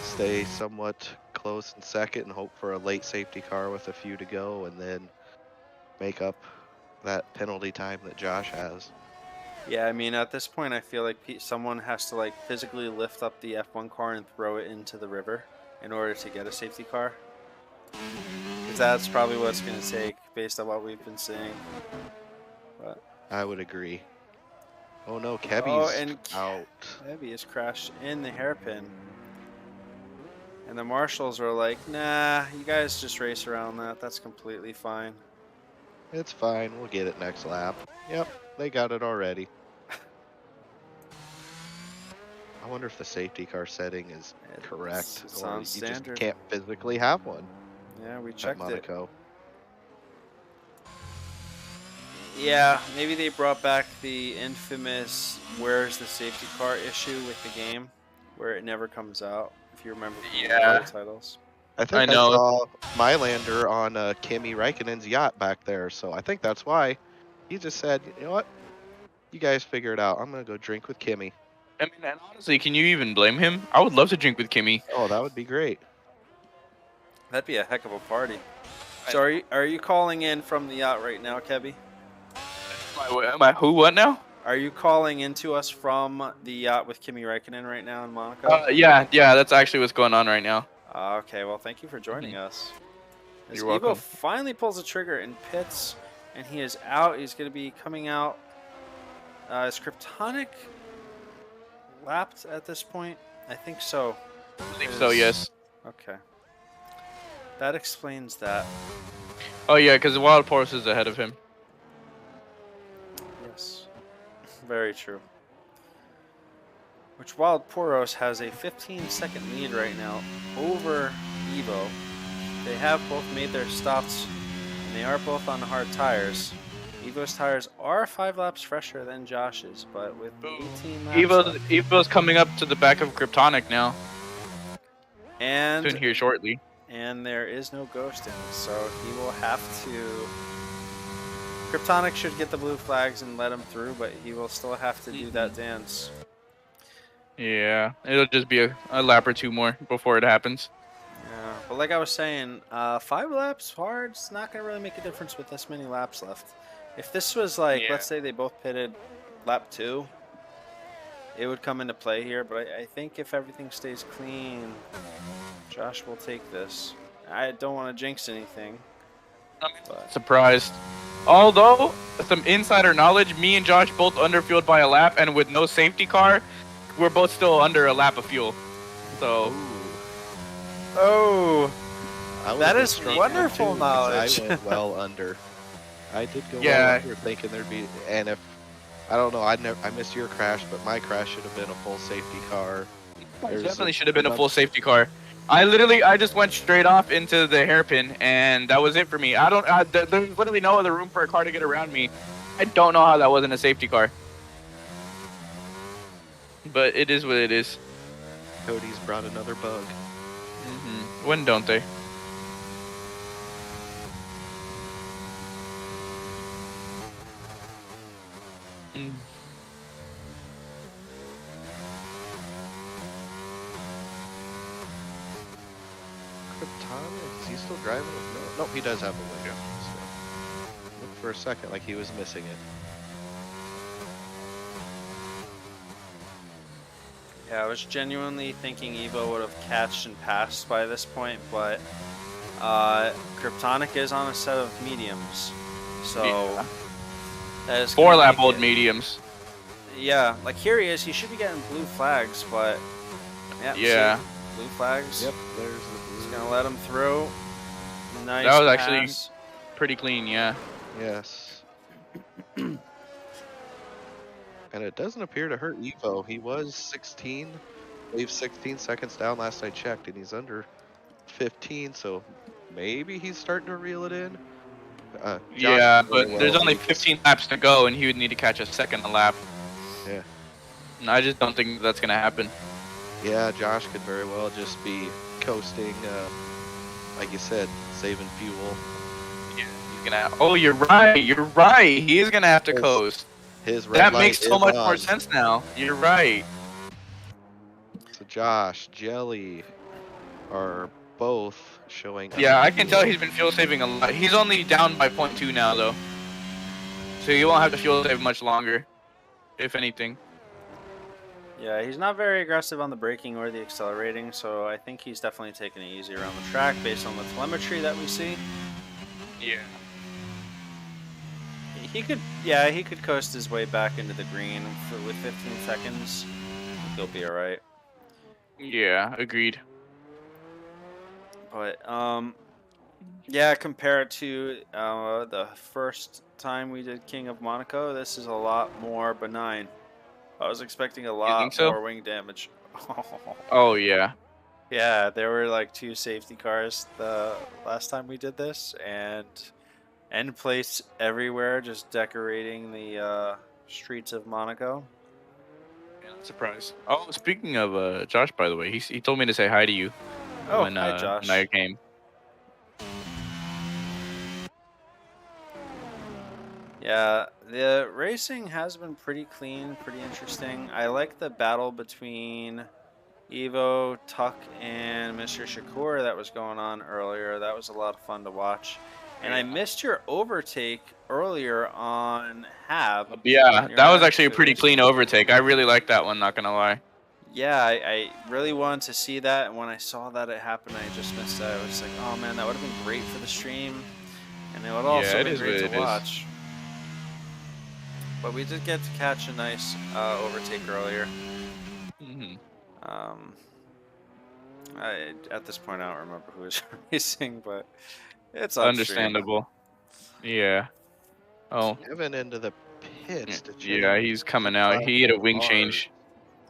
stay somewhat close in second and hope for a late safety car with a few to go and then make up that penalty time that Josh has. Yeah, I mean, at this point, I feel like someone has to like physically lift up the F1 car and throw it into the river in order to get a safety car. Because that's probably what it's going to take based on what we've been seeing. But I would agree. Oh no, Kevy's out. Kevy has crashed in the hairpin. And the marshals are like, nah, you guys just race around that. That's completely fine. It's fine, we'll get it next lap. Yep, they got it already. I wonder if the safety car setting is correct, It's or on you standard. just can't physically have one Yeah, we at checked it. Monaco. Yeah, maybe they brought back the infamous "where's the safety car" issue with the game, where it never comes out. If you remember from the Yeah. other titles. I think I know. saw Mylander on Kimi Räikkönen's yacht back there, so I think that's why he just said, you know what, you guys figure it out. I'm gonna go drink with Kimi. I mean, and honestly, can you even blame him? I would love to drink with Kimmy. Oh, that would be great. That'd be a heck of a party. So are you calling in from the yacht right now, Kebby? Am I who? What now? Are you calling into us from the yacht with Kimi Räikkönen right now in Monaco? Yeah, that's actually what's going on right now. Okay, well, thank you for joining us. As You're Evo welcome. finally pulls the trigger and pits, and he is out. He's going to be coming out. Is Kryptonic lapped at this point? I think so. I believe so, yes. Okay. That explains that. Oh yeah, because the Wild Horse is ahead of him. Yes. Very true. Which Wild Poros has a 15-second lead right now over Evo. They have both made their stops, and they are both on hard tires. Evo's tires are 5 laps fresher than Josh's, but with 18 laps left, Evo's coming up to the back of Kryptonic now. and Soon here shortly. there is no ghosting, so he will have to. Kryptonic should get the blue flags and let him through, but he will still have to do that dance. Yeah, it'll just be a lap or two more before it happens. Yeah, but like I was saying, 5 laps hard, it's not going to really make a difference with this many laps left. If this was like, Yeah. let's say they both pitted lap 2, it would come into play here, but I think if everything stays clean, Josh will take this. I don't want to jinx anything. But Surprised. Although, some insider knowledge, me and Josh both underfueled by a lap, and with no safety car, we're both still under a lap of fuel. So, oh, I would've that been is struggling wonderful too, 'cause knowledge. I went well under. I did go Yeah. well under, thinking there'd be, and if I don't know, I missed your crash, but my crash should have been a full safety car. There's definitely should have been a enough- full safety car. I just went straight off into the hairpin, and that was it for me. There's literally no other room for a car to get around me. I don't know how that wasn't a safety car. But it is what it is. Cody's brought another bug. When don't they? Kryptonic, is he still driving? No, nope, he does have a window. So. Looked for a second like he was missing it. Yeah, I was genuinely thinking Evo would have catched and passed by this point, but Kryptonic is on a set of mediums, so Yeah. that is 4 gonna lap make old it- mediums. Yeah, like here he is. He should be getting blue flags, but Yeah. see? Blue flags. Yep, there's the He's blue. gonna let him through. Nice. That was actually pass. pretty clean, yeah. Yes. And it doesn't appear to hurt Evo. He was 16, I believe 16 seconds down last I checked, and he's under 15, so maybe he's starting to reel it in. Josh Yeah, did very but there's well. only He just- 15 laps to go, and he would need to catch a second a lap. Yeah. And I just don't think that's gonna happen. Yeah, Josh could very well just be coasting, like you said, saving fuel. Yeah, he's gonna. Oh, you're right. You're right. He is gonna have to Yes. coast. His red That light makes so is much more on. sense now. You're right. So Josh, Jelly are both showing. Yeah, I can tell he's been fuel saving a lot. He's only down by 0.2 now, though. So he won't have to fuel save much longer, if anything. Yeah, he's not very aggressive on the braking or the accelerating, so I think he's definitely taking it easy around the track based on the telemetry that we see. Yeah. He could coast his way back into the green with 15 seconds. I think he'll be all right. Yeah, agreed. But yeah, compared to the first time we did King of Monaco, this is a lot more benign. I was expecting a lot think so? more wing damage. Oh, yeah. Yeah, there were like 2 safety cars the last time we did this, and end plates everywhere, just decorating the streets of Monaco. Yeah, not surprised. Oh, speaking of Josh, by the way, he told me to say hi to you Oh, when, hi, Josh. when I came. Yeah, the racing has been pretty clean, pretty interesting. I like the battle between Evo, Tuck, and Mr. Shakur that was going on earlier. That was a lot of fun to watch. And I missed your overtake earlier on Hab. Yeah, You're that was not actually a pretty finished. clean overtake. I really liked that one, not gonna lie. Yeah, I really wanted to see that, and when I saw that it happened, I just missed that. I was like, oh man, that would have been great for the stream, and it would also it be is great what to it is. watch. But we did get to catch a nice overtake earlier. Hmm. At this point, I don't remember who was racing, but it's on stream. Understandable. Yeah. Oh, Kevin into the pits to check yeah, he's coming out. He had a wing cars. change.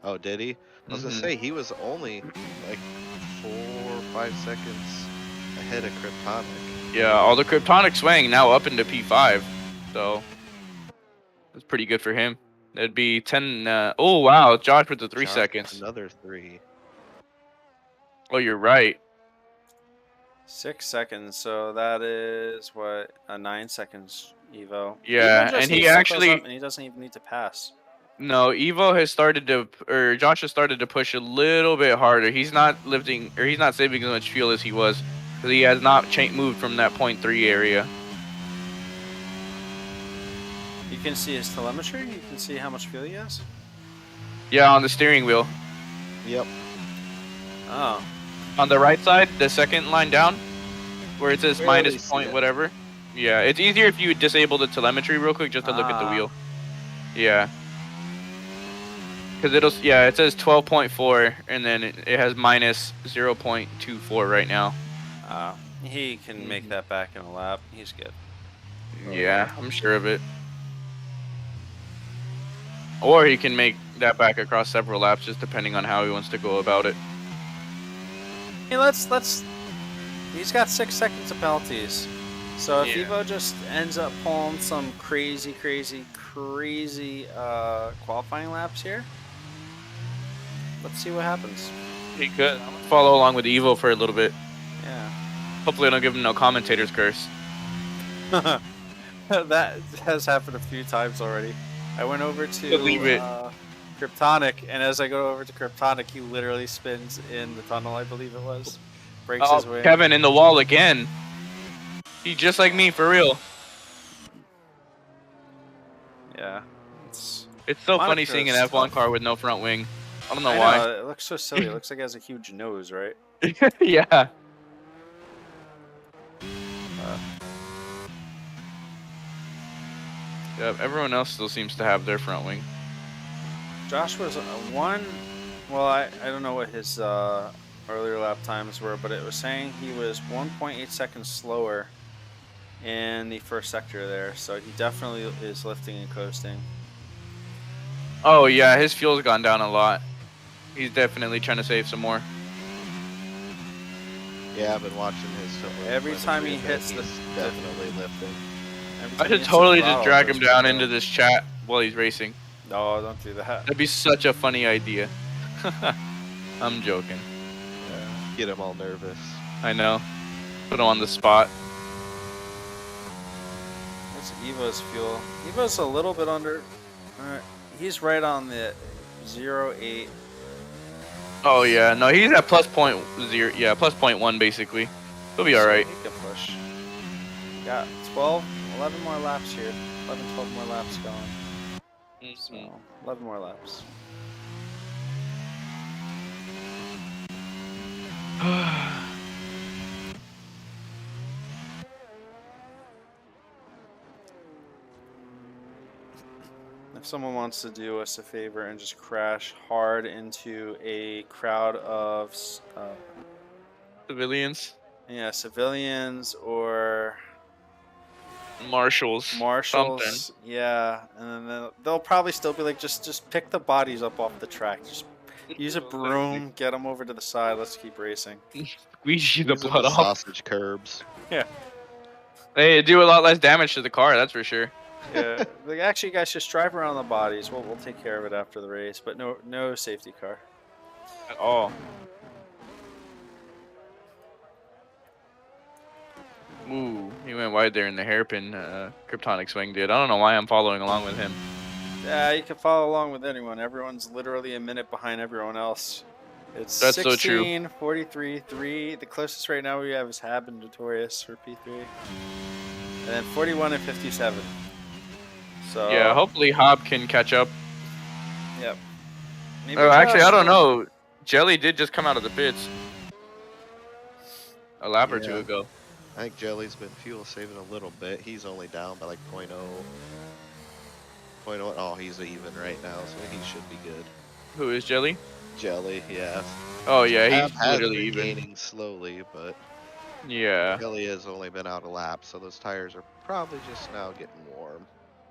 Oh, did he? I was gonna Mhm. say he was only like 4 or 5 seconds ahead of Kryptonic. Yeah, all the Kryptonic swaying now up into P5. So that's pretty good for him. That'd be 10. Oh, wow. Josh with the 3 Josh, seconds. Another 3. Oh, you're right. 6 seconds, so that is what, 9 seconds Evo. Yeah, Evo just and he needs to close actually- up, and he doesn't even need to pass. No, Evo has started to, or Josh has started to push a little bit harder. He's not lifting, or he's not saving as much fuel as he was, because he has not moved from that 0.3 area. You can see his telemetry. You can see how much fuel he has. Yeah, on the steering wheel. Yep. Oh, On the right side, the second line down, where it says Barely minus see point it. whatever. Yeah, it's easier if you disable the telemetry real quick just to look at the Ah. wheel. Yeah. Because it says 12.4, and then it has minus 0.24 right now. he can make that back in a lap. He's good. Yeah, I'm sure of it. Or he can make that back across several laps, just depending on how he wants to go about it. Hey, let's. He's got 6 seconds of penalties. So if Yeah. Evo just ends up pulling some crazy qualifying laps here, let's see what happens. He could. I'm gonna follow along with Evo for a little bit. Yeah. Hopefully I don't give him no commentator's curse. That has happened a few times already. I went over to Believe it. Kryptonic, and as I go over to Kryptonic, he literally spins in the tunnel, I believe it was. Breaks his way. Kevin in the wall again. He just like me, for real. Yeah. It's It's so funny Monaco's seeing an F1 tough. car with no front wing. I don't know I why. know, it looks so silly. It looks like it has a huge nose, right? Yeah. Yep, everyone else still seems to have their front wing. Josh was one. Well, I don't know what his earlier lap times were, but it was saying he was 1.8 seconds slower in the first sector there. So he definitely is lifting and coasting. Oh yeah, his fuel's gone down a lot. He's definitely trying to save some more. Yeah, I've been watching his. Every time he telemetry, hits he's the- definitely lifting. Every I time he should hits the totally just throttle, drag it him goes down way into up. this chat while he's racing. No, don't do that. That'd be such a funny idea. I'm joking. Get him all nervous. I know. Put him on the spot. What's Evo's fuel? Evo's a little bit under. He's right on the 0.8. Oh yeah, no, he's at +0.0. Yeah, +0.1 basically. He'll be all right. He can push. Got 12, 11 more laps here. 11, 12 more laps going. So, 11 more laps. If someone wants to do us a favor and just crash hard into a crowd of Civilians, civilians or marshals, marshals, yeah, and then they'll probably still be like, just pick the bodies up off the track. Just use a broom, get them over to the side. Let's keep racing. squeeze you the Using blood the off. sausage curbs. Yeah. Hey, it'd do a lot less damage to the car, that's for sure. Yeah, like actually, guys, just drive around the bodies. We'll take care of it after the race, but no safety car. At all. Ooh, he went wide there in the hairpin. Kryptonic Swing did. I don't know why I'm following along with him. Yeah, you can follow along with anyone. Everyone's literally a minute behind everyone else. It's That's so 16, true. 43, 3. The closest right now we have is Hab and Notorious for P3. And then 41 and 57. So Yeah, hopefully Hob can catch up. Yep. Maybe Oh, actually, I Josh don't will. know. Jelly did just come out of the pits a lap or two Yeah. ago. I think Jelly's been fuel saving a little bit. He's only down by like 0.0. 0.0. Oh, he's even right now, so he should be good. Who is Jelly? Jelly, yeah. Oh yeah, Hab he's has literally been even. gaining slowly, but Yeah, Jelly has only been out a lap, so those tires are probably just now getting warm.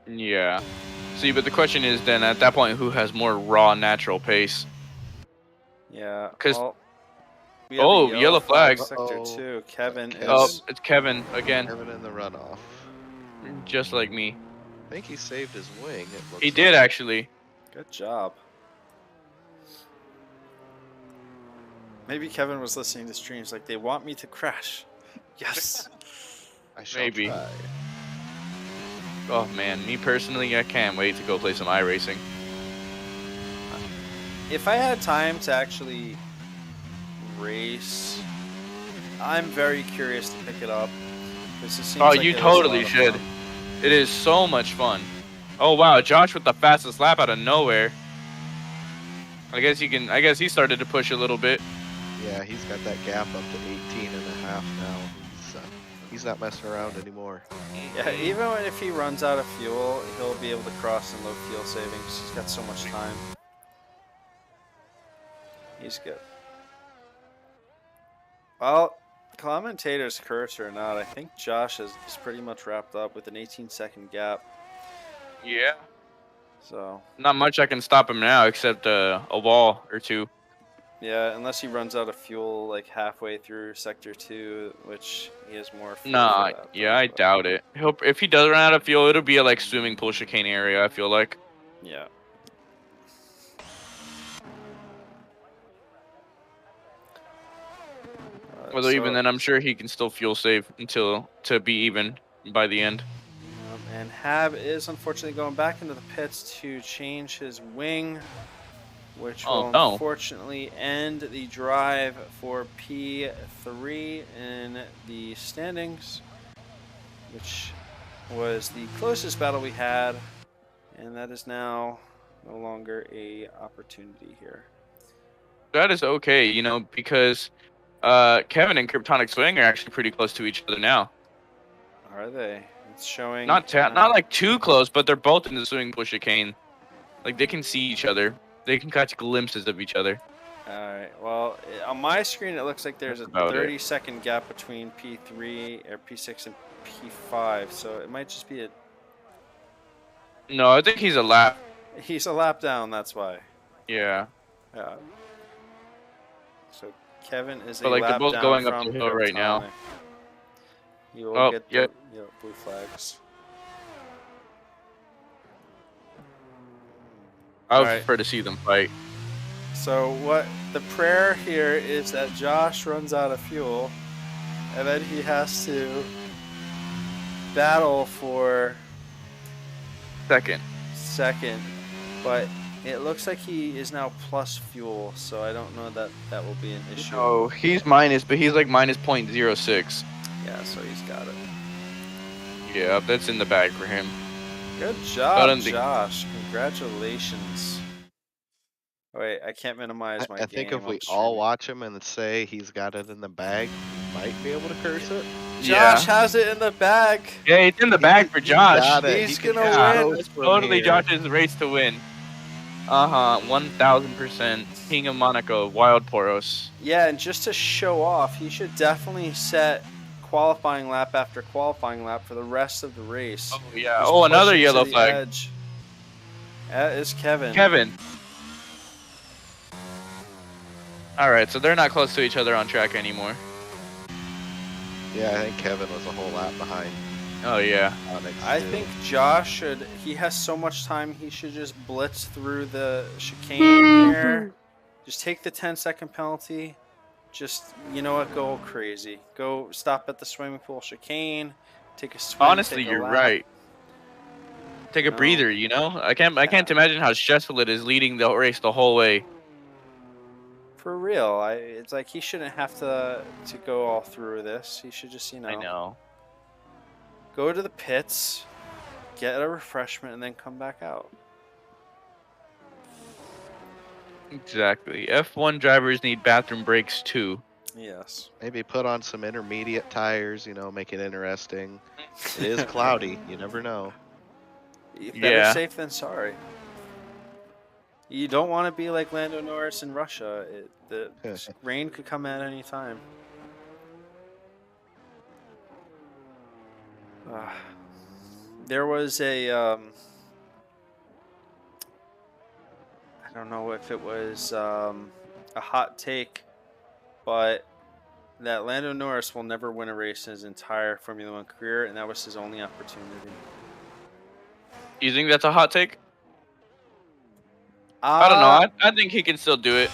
yeah. See, but the question is then at that point, who has more raw natural pace? Yeah. 'Cause- Well, we have a Oh, yellow flag. sector Uh-oh. 2. Kevin Kevin. Oh, is. it's Kevin again, Kevin in the runoff. just like me. I think he saved his wing. It looks He did like. actually. Good job. Maybe Kevin was listening to streams like they want me to crash. Yes. I shall Maybe. try. Oh man, me personally, I can't wait to go play some iRacing. If I had time to actually race, I'm very curious to pick it up. This seems Oh, like you it is a totally lot of should. fun. It is so much fun. Oh wow, Josh with the fastest lap out of nowhere. I guess he started to push a little bit. Yeah, he's got that gap up to 18 and a half now. He's not messing around anymore. Yeah, even if he runs out of fuel, he'll be able to cross in low fuel savings. He's got so much time. He's good. Well, commentators curse or not, I think Josh is pretty much wrapped up with an 18-second gap. Yeah. So, Not much I can stop him now except a wall or two. yeah, unless he runs out of fuel like halfway through Sector 2, which he has more fuel Nah, for that, yeah, I but doubt it. If he does run out of fuel, it'll be a like swimming pool chicane area, I feel like. Yeah. Although even So- then, I'm sure he can still fuel save to be even by the end. And Hab is unfortunately going back into the pits to change his wing, which Oh, will no. unfortunately end the drive for P3 in the standings, which was the closest battle we had, and that is now no longer a opportunity here. That is okay, you know, because Kevin and Kryptonic Swing are actually pretty close to each other now. Are they? It's showing. Not like too close, but they're both in the swimming pool chicane. Like they can see each other. They can catch glimpses of each other. All right. Well, on my screen, it looks like there's a That's about it. 30-second gap between P3 or P6 and P5, so it might just be a. No, I think he's a lap. He's a lap down. That's why. Yeah. Yeah. So Kevin is But, a like, they're lap both down going up from the hill right now. Kryptonic. You will Oh, get yep. the blue flags. I would Alright. prefer to see them fight. So what the prayer here is that Josh runs out of fuel, and then he has to battle for second, but it looks like he is now plus fuel, so I don't know that that will be an issue. Oh, he's minus, but he's like minus 0.06. Yeah, so he's got it. Yeah, that's in the bag for him. Good I job, don't think- Josh. Congratulations. Wait, I can't minimize my I think game if we on all streaming. watch him and say he's got it in the bag, we might be able to curse it. Josh has it in the bag. Yeah, it's in the bag for Josh. got it. He's He can gonna win. toast It's from totally here. Josh's race to win. 1000%. King of Monaco, Wild Poros. Yeah, and just to show off, he should definitely set qualifying lap after qualifying lap for the rest of the race. Oh yeah. Just Oh, push another him to yellow the flag. edge. That is Kevin. Kevin. All right, so they're not close to each other on track anymore. Yeah, I think Kevin was a whole lap behind Oh yeah. Onyx. I too. think Josh should. He has so much time. He should just blitz through the chicane here. Just take the 10-second penalty. Just, you know what? Go crazy. Go stop at the swimming pool chicane. Take a swim. Honestly, take a you're lap. right. Take a No. breather, you know? I can't imagine how stressful it is leading the race the whole way. For real, it's like he shouldn't have to go all through this. He should just, I know. go to the pits, get a refreshment, and then come back out. Exactly. F1 drivers need bathroom breaks too. Yes. Maybe put on some intermediate tires, make it interesting. It is cloudy. You never know. Better Yeah. safe than sorry. You don't want to be like Lando Norris in Russia. The rain could come at any time. There was a I don't know if it was a hot take, but that Lando Norris will never win a race in his entire Formula One career, and that was his only opportunity. You think that's a hot take? I don't know. I think he can still do it.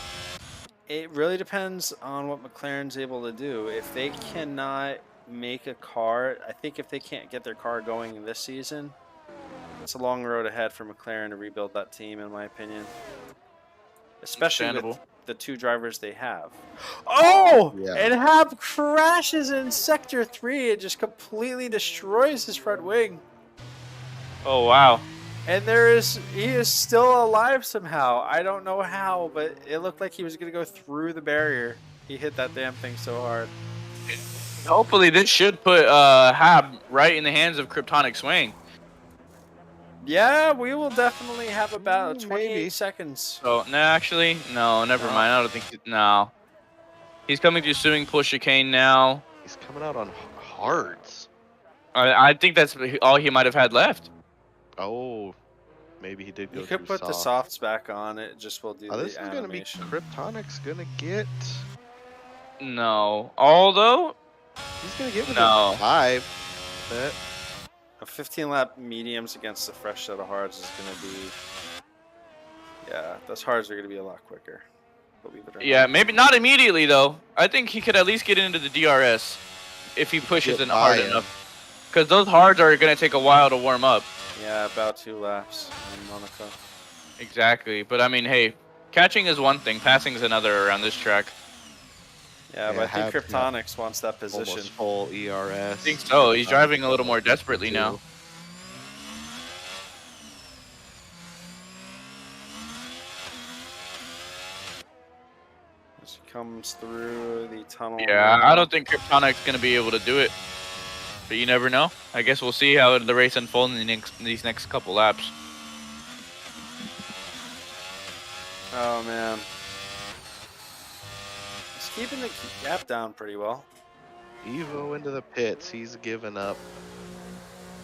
It really depends on what McLaren's able to do. If they cannot make a car, I think if they can't get their car going this season, it's a long road ahead for McLaren to rebuild that team, in my opinion. Especially with Understandable. the two drivers they have. Oh! Yeah. And Hab crashes in Sector 3. It just completely destroys his front wing. Oh wow. And he is still alive somehow. I don't know how, but it looked like he was going to go through the barrier. He hit that damn thing so hard. Hopefully this should put Hab right in the hands of Kryptonic Swing. Yeah, we will definitely have about 28 maybe. seconds. Oh, no, actually, no, never No. mind. I don't think no. He's coming to swimming pool chicane now. He's coming out on hards. I think that's all he might have had left. Oh, maybe he did go You could through put the soft. softs back on. It just will do This the is gonna be animation. Kryptonic's gonna get. No. Although, He's gonna get within No. 5. Bet. A 15-lap mediums against the fresh set of hards is going to be... Yeah, those hards are going to be a lot quicker. Believe it or yeah, not. maybe not immediately though. I think he could at least get into the DRS if he pushes Get it hard by him. enough. Because those hards are gonna take a while to warm up. Yeah, about 2 laps in Monaco. Exactly. But I mean, hey, catching is one thing, passing is another around this track. Yeah, Yeah, but I think have Kryptonics wants that position. Almost full ERS. I think so. He's driving a little more desperately now. As he comes through the tunnel. Yeah, now. I don't think Kryptonic's gonna be able to do it, but you never know. I guess we'll see how the race unfolds in these next couple laps. Oh man. He's keeping the gap down pretty well. Evo into the pits. He's given up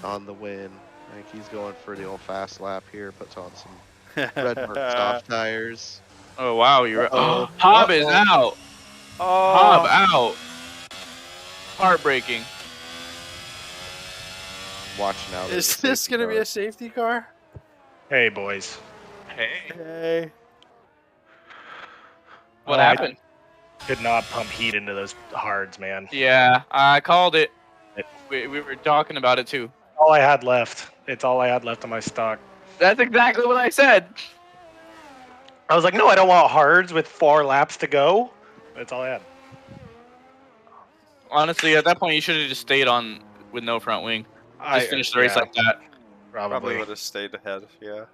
on the win. I think he's going for the old fast lap here. Puts on some red mark soft tires. Oh wow, you're right. Uh-oh. Hob is Uh-oh. out. Hob out. Heartbreaking. Watch now. there's Is a this safety gonna be car. a safety car? Hey, boys. Hey. Hey. What Oh, I happened? could not pump heat into those hards, man. Yeah, I called it. We were talking about it too. All I had left. It's all I had left on my stock. That's exactly what I said. I was like, no, I don't want hards with 4 laps to go. That's all I had. Honestly, at that point, you should have just stayed on with no front wing. Just finish the race like that. Probably Probably. would have stayed ahead. Yeah.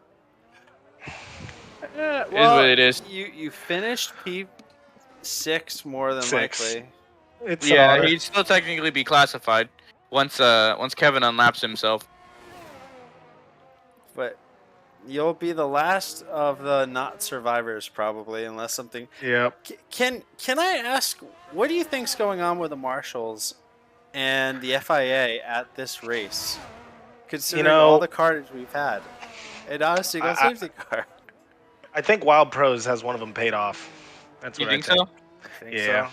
It is what it is. You finished P6 more than 6. likely. It's Yeah, he'd still technically be classified once Kevin unlaps himself. But you'll be the last of the not survivors probably, unless something. Yep. Can I ask, what do you think's going on with the marshals and the FIA at this race? Considering all the carnage we've had, it honestly got safety car. I think Wild Pros has one of them paid off. That's You what think I so? Think Yeah. so?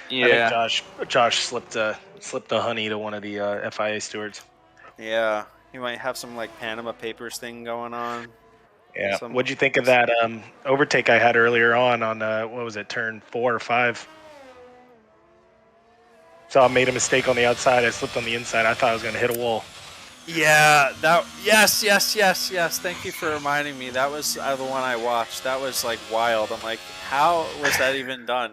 Yeah. I think Josh slipped a honey to one of the FIA stewards. Yeah. You might have some like Panama Papers thing going on. Yeah. Some- What'd you think of that overtake I had earlier on what was it, turn 4 or 5? So I made a mistake on the outside. I slipped on the inside. I thought I was going to hit a wall. Yeah, yes. Thank you for reminding me. That was the one I watched. That was like wild. I'm like, how was that even done?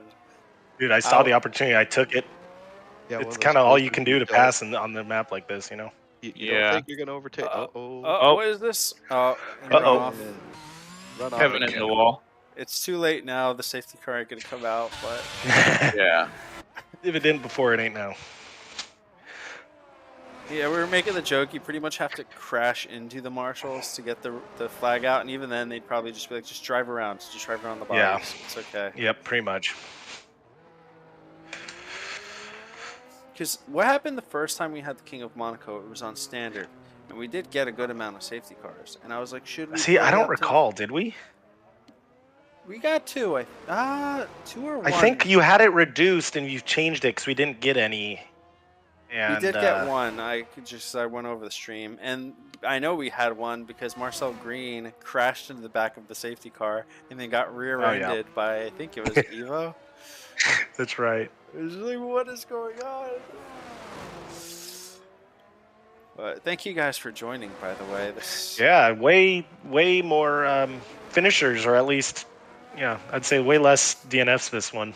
Dude, I saw the opportunity. I took it. Yeah, one It's those kind of all you places can do to don't- pass on the map like this, you know? You Yeah. don't think you're gonna overtake? Oh, Oh. what is this? Oh, and Uh-oh. run off. Run off Kevin in again. the wall. It's too late now. The safety car ain't gonna come out, but Yeah. If it didn't before, it ain't now. yeah, we were making the joke. You pretty much have to crash into the marshals to get the flag out, and even then, they'd probably just be like, just drive around the bodies. Yeah. It's okay. Yep, pretty much. Because what happened the first time we had the King of Monaco? It was on standard, and we did get a good amount of safety cars. And I was like, should we? See, play I don't up to- recall. Did we? We got 2. 2 or 1. I think you had it reduced and you changed it because we didn't get any. And, We did get 1. I went over the stream, and I know we had 1 because Marcel Green crashed into the back of the safety car and then got rear-ended by, I think it was Evo. That's right. It was like, what is going on? But thank you guys for joining, by the way. Yeah, way more finishers, or at least, yeah, I'd say way less DNFs this one.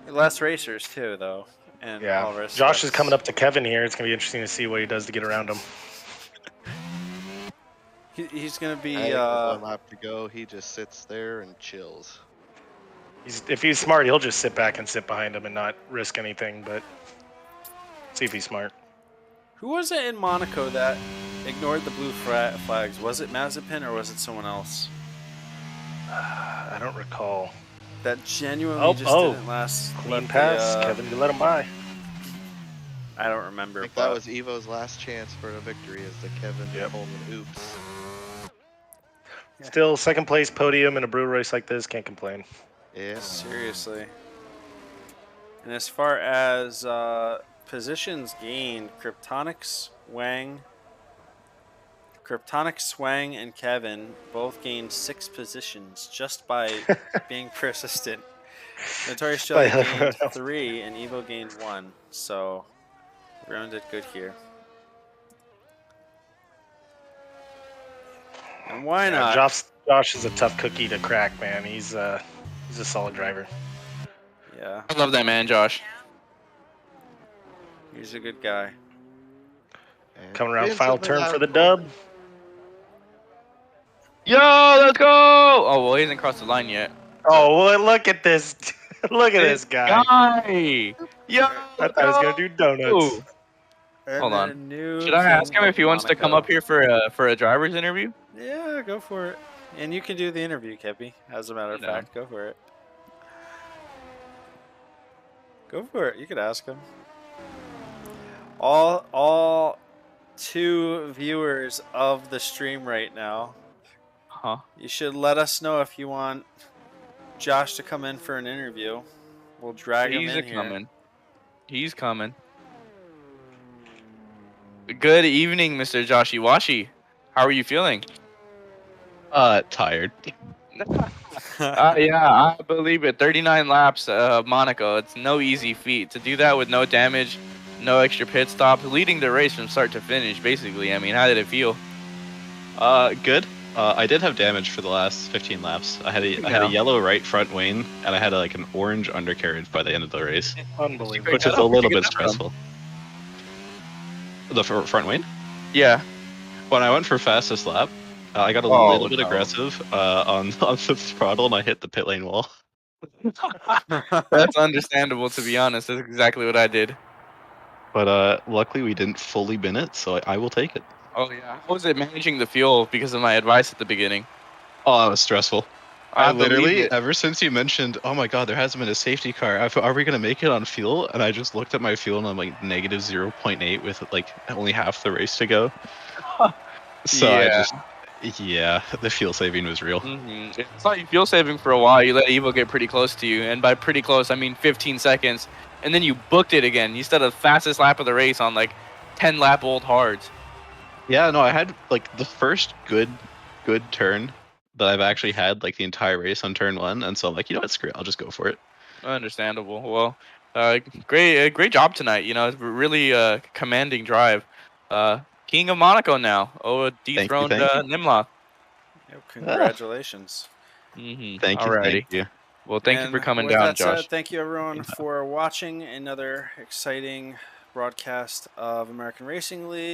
Less racers too, though. And all Yeah. respects. Josh is coming up to Kevin here. It's gonna be interesting to see what he does to get around him. He's gonna be. I think with 1 lap to go, he just sits there and chills. If he's smart, he'll just sit back and sit behind him and not risk anything. But see if he's smart. Who was it in Monaco that ignored the blue flags? Was it Mazepin or was it someone else? I don't recall. That genuinely just didn't last. Clean pass. Kevin, you let him by. I don't remember. I think but that was Evo's last chance for a victory as the Kevin Coleman oops. Yeah. Still second place podium in a brew race like this. Can't complain. Yeah. Seriously. And as far as positions gained, Kryptonics, Swang, and Kevin both gained 6 positions just by being persistent. Notorious Jelly gained 3 and Evo gained 1. So everyone did good here. And why not? Josh is a tough cookie to crack, man. He's a solid driver. Yeah, I love that man, Josh. he's a good guy. And Coming around Vince final in the turn last for the one. dub. Yo, let's go! Oh, well, he hasn't crossed the line yet. Oh, well, look at this. Look at this guy. Yo, I let's thought he was gonna do donuts. go! And Hold the on. new Should I ask King him of if he wants to come Monaco. up here for a driver's interview? Yeah, go for it. And you can do the interview, Kepi. As a matter of No. fact, go for it. Go for it. You could ask him. All 2 viewers of the stream right now. Huh? You should let us know if you want Josh to come in for an interview. We'll drag him He's in here. coming. He's coming. Good evening, Mr. Joshi Washi. How are you feeling? Tired. Yeah, I believe it. 39 laps, Monaco. It's no easy feat to do that with no damage, no extra pit stops, leading the race from start to finish. Basically, I mean, how did it feel? Good. I did have damage for the last 15 laps. I had a yellow right front wing, and I had an orange undercarriage by the end of the race, Unbelievable. which is a little bit stressful. The front wing? Yeah. When I went for fastest lap, I got a little bit aggressive on the throttle, and I hit the pit lane wall. That's understandable, to be honest. That's exactly what I did. But luckily, we didn't fully bin it, so I will take it. Oh, yeah. How was it managing the fuel because of my advice at the beginning? Oh, that was stressful. I believe literally, it. ever since you mentioned, oh my god, there hasn't been a safety car. Are we gonna make it on fuel? And I just looked at my fuel and I'm like negative 0.8 with like only half the race to go. So Yeah. the fuel saving was real. I saw you fuel saving for a while. You let Evo get pretty close to you, and by pretty close, I mean 15 seconds. And then you booked it again. You set the fastest lap of the race on like 10 lap old hards. Yeah, no, I had like the first good turn that I've actually had like the entire race on turn 1, and so I'm like, you know what, screw it, I'll just go for it. Understandable. Well, great job tonight. You know, really commanding drive. King of Monaco now. Oh, dethroned thank you. Nimlock. Congratulations. Thank you. Alrighty. Thank you. Well, thank you for coming with down, that Josh. Said, thank you everyone for watching another exciting broadcast of American Racing League.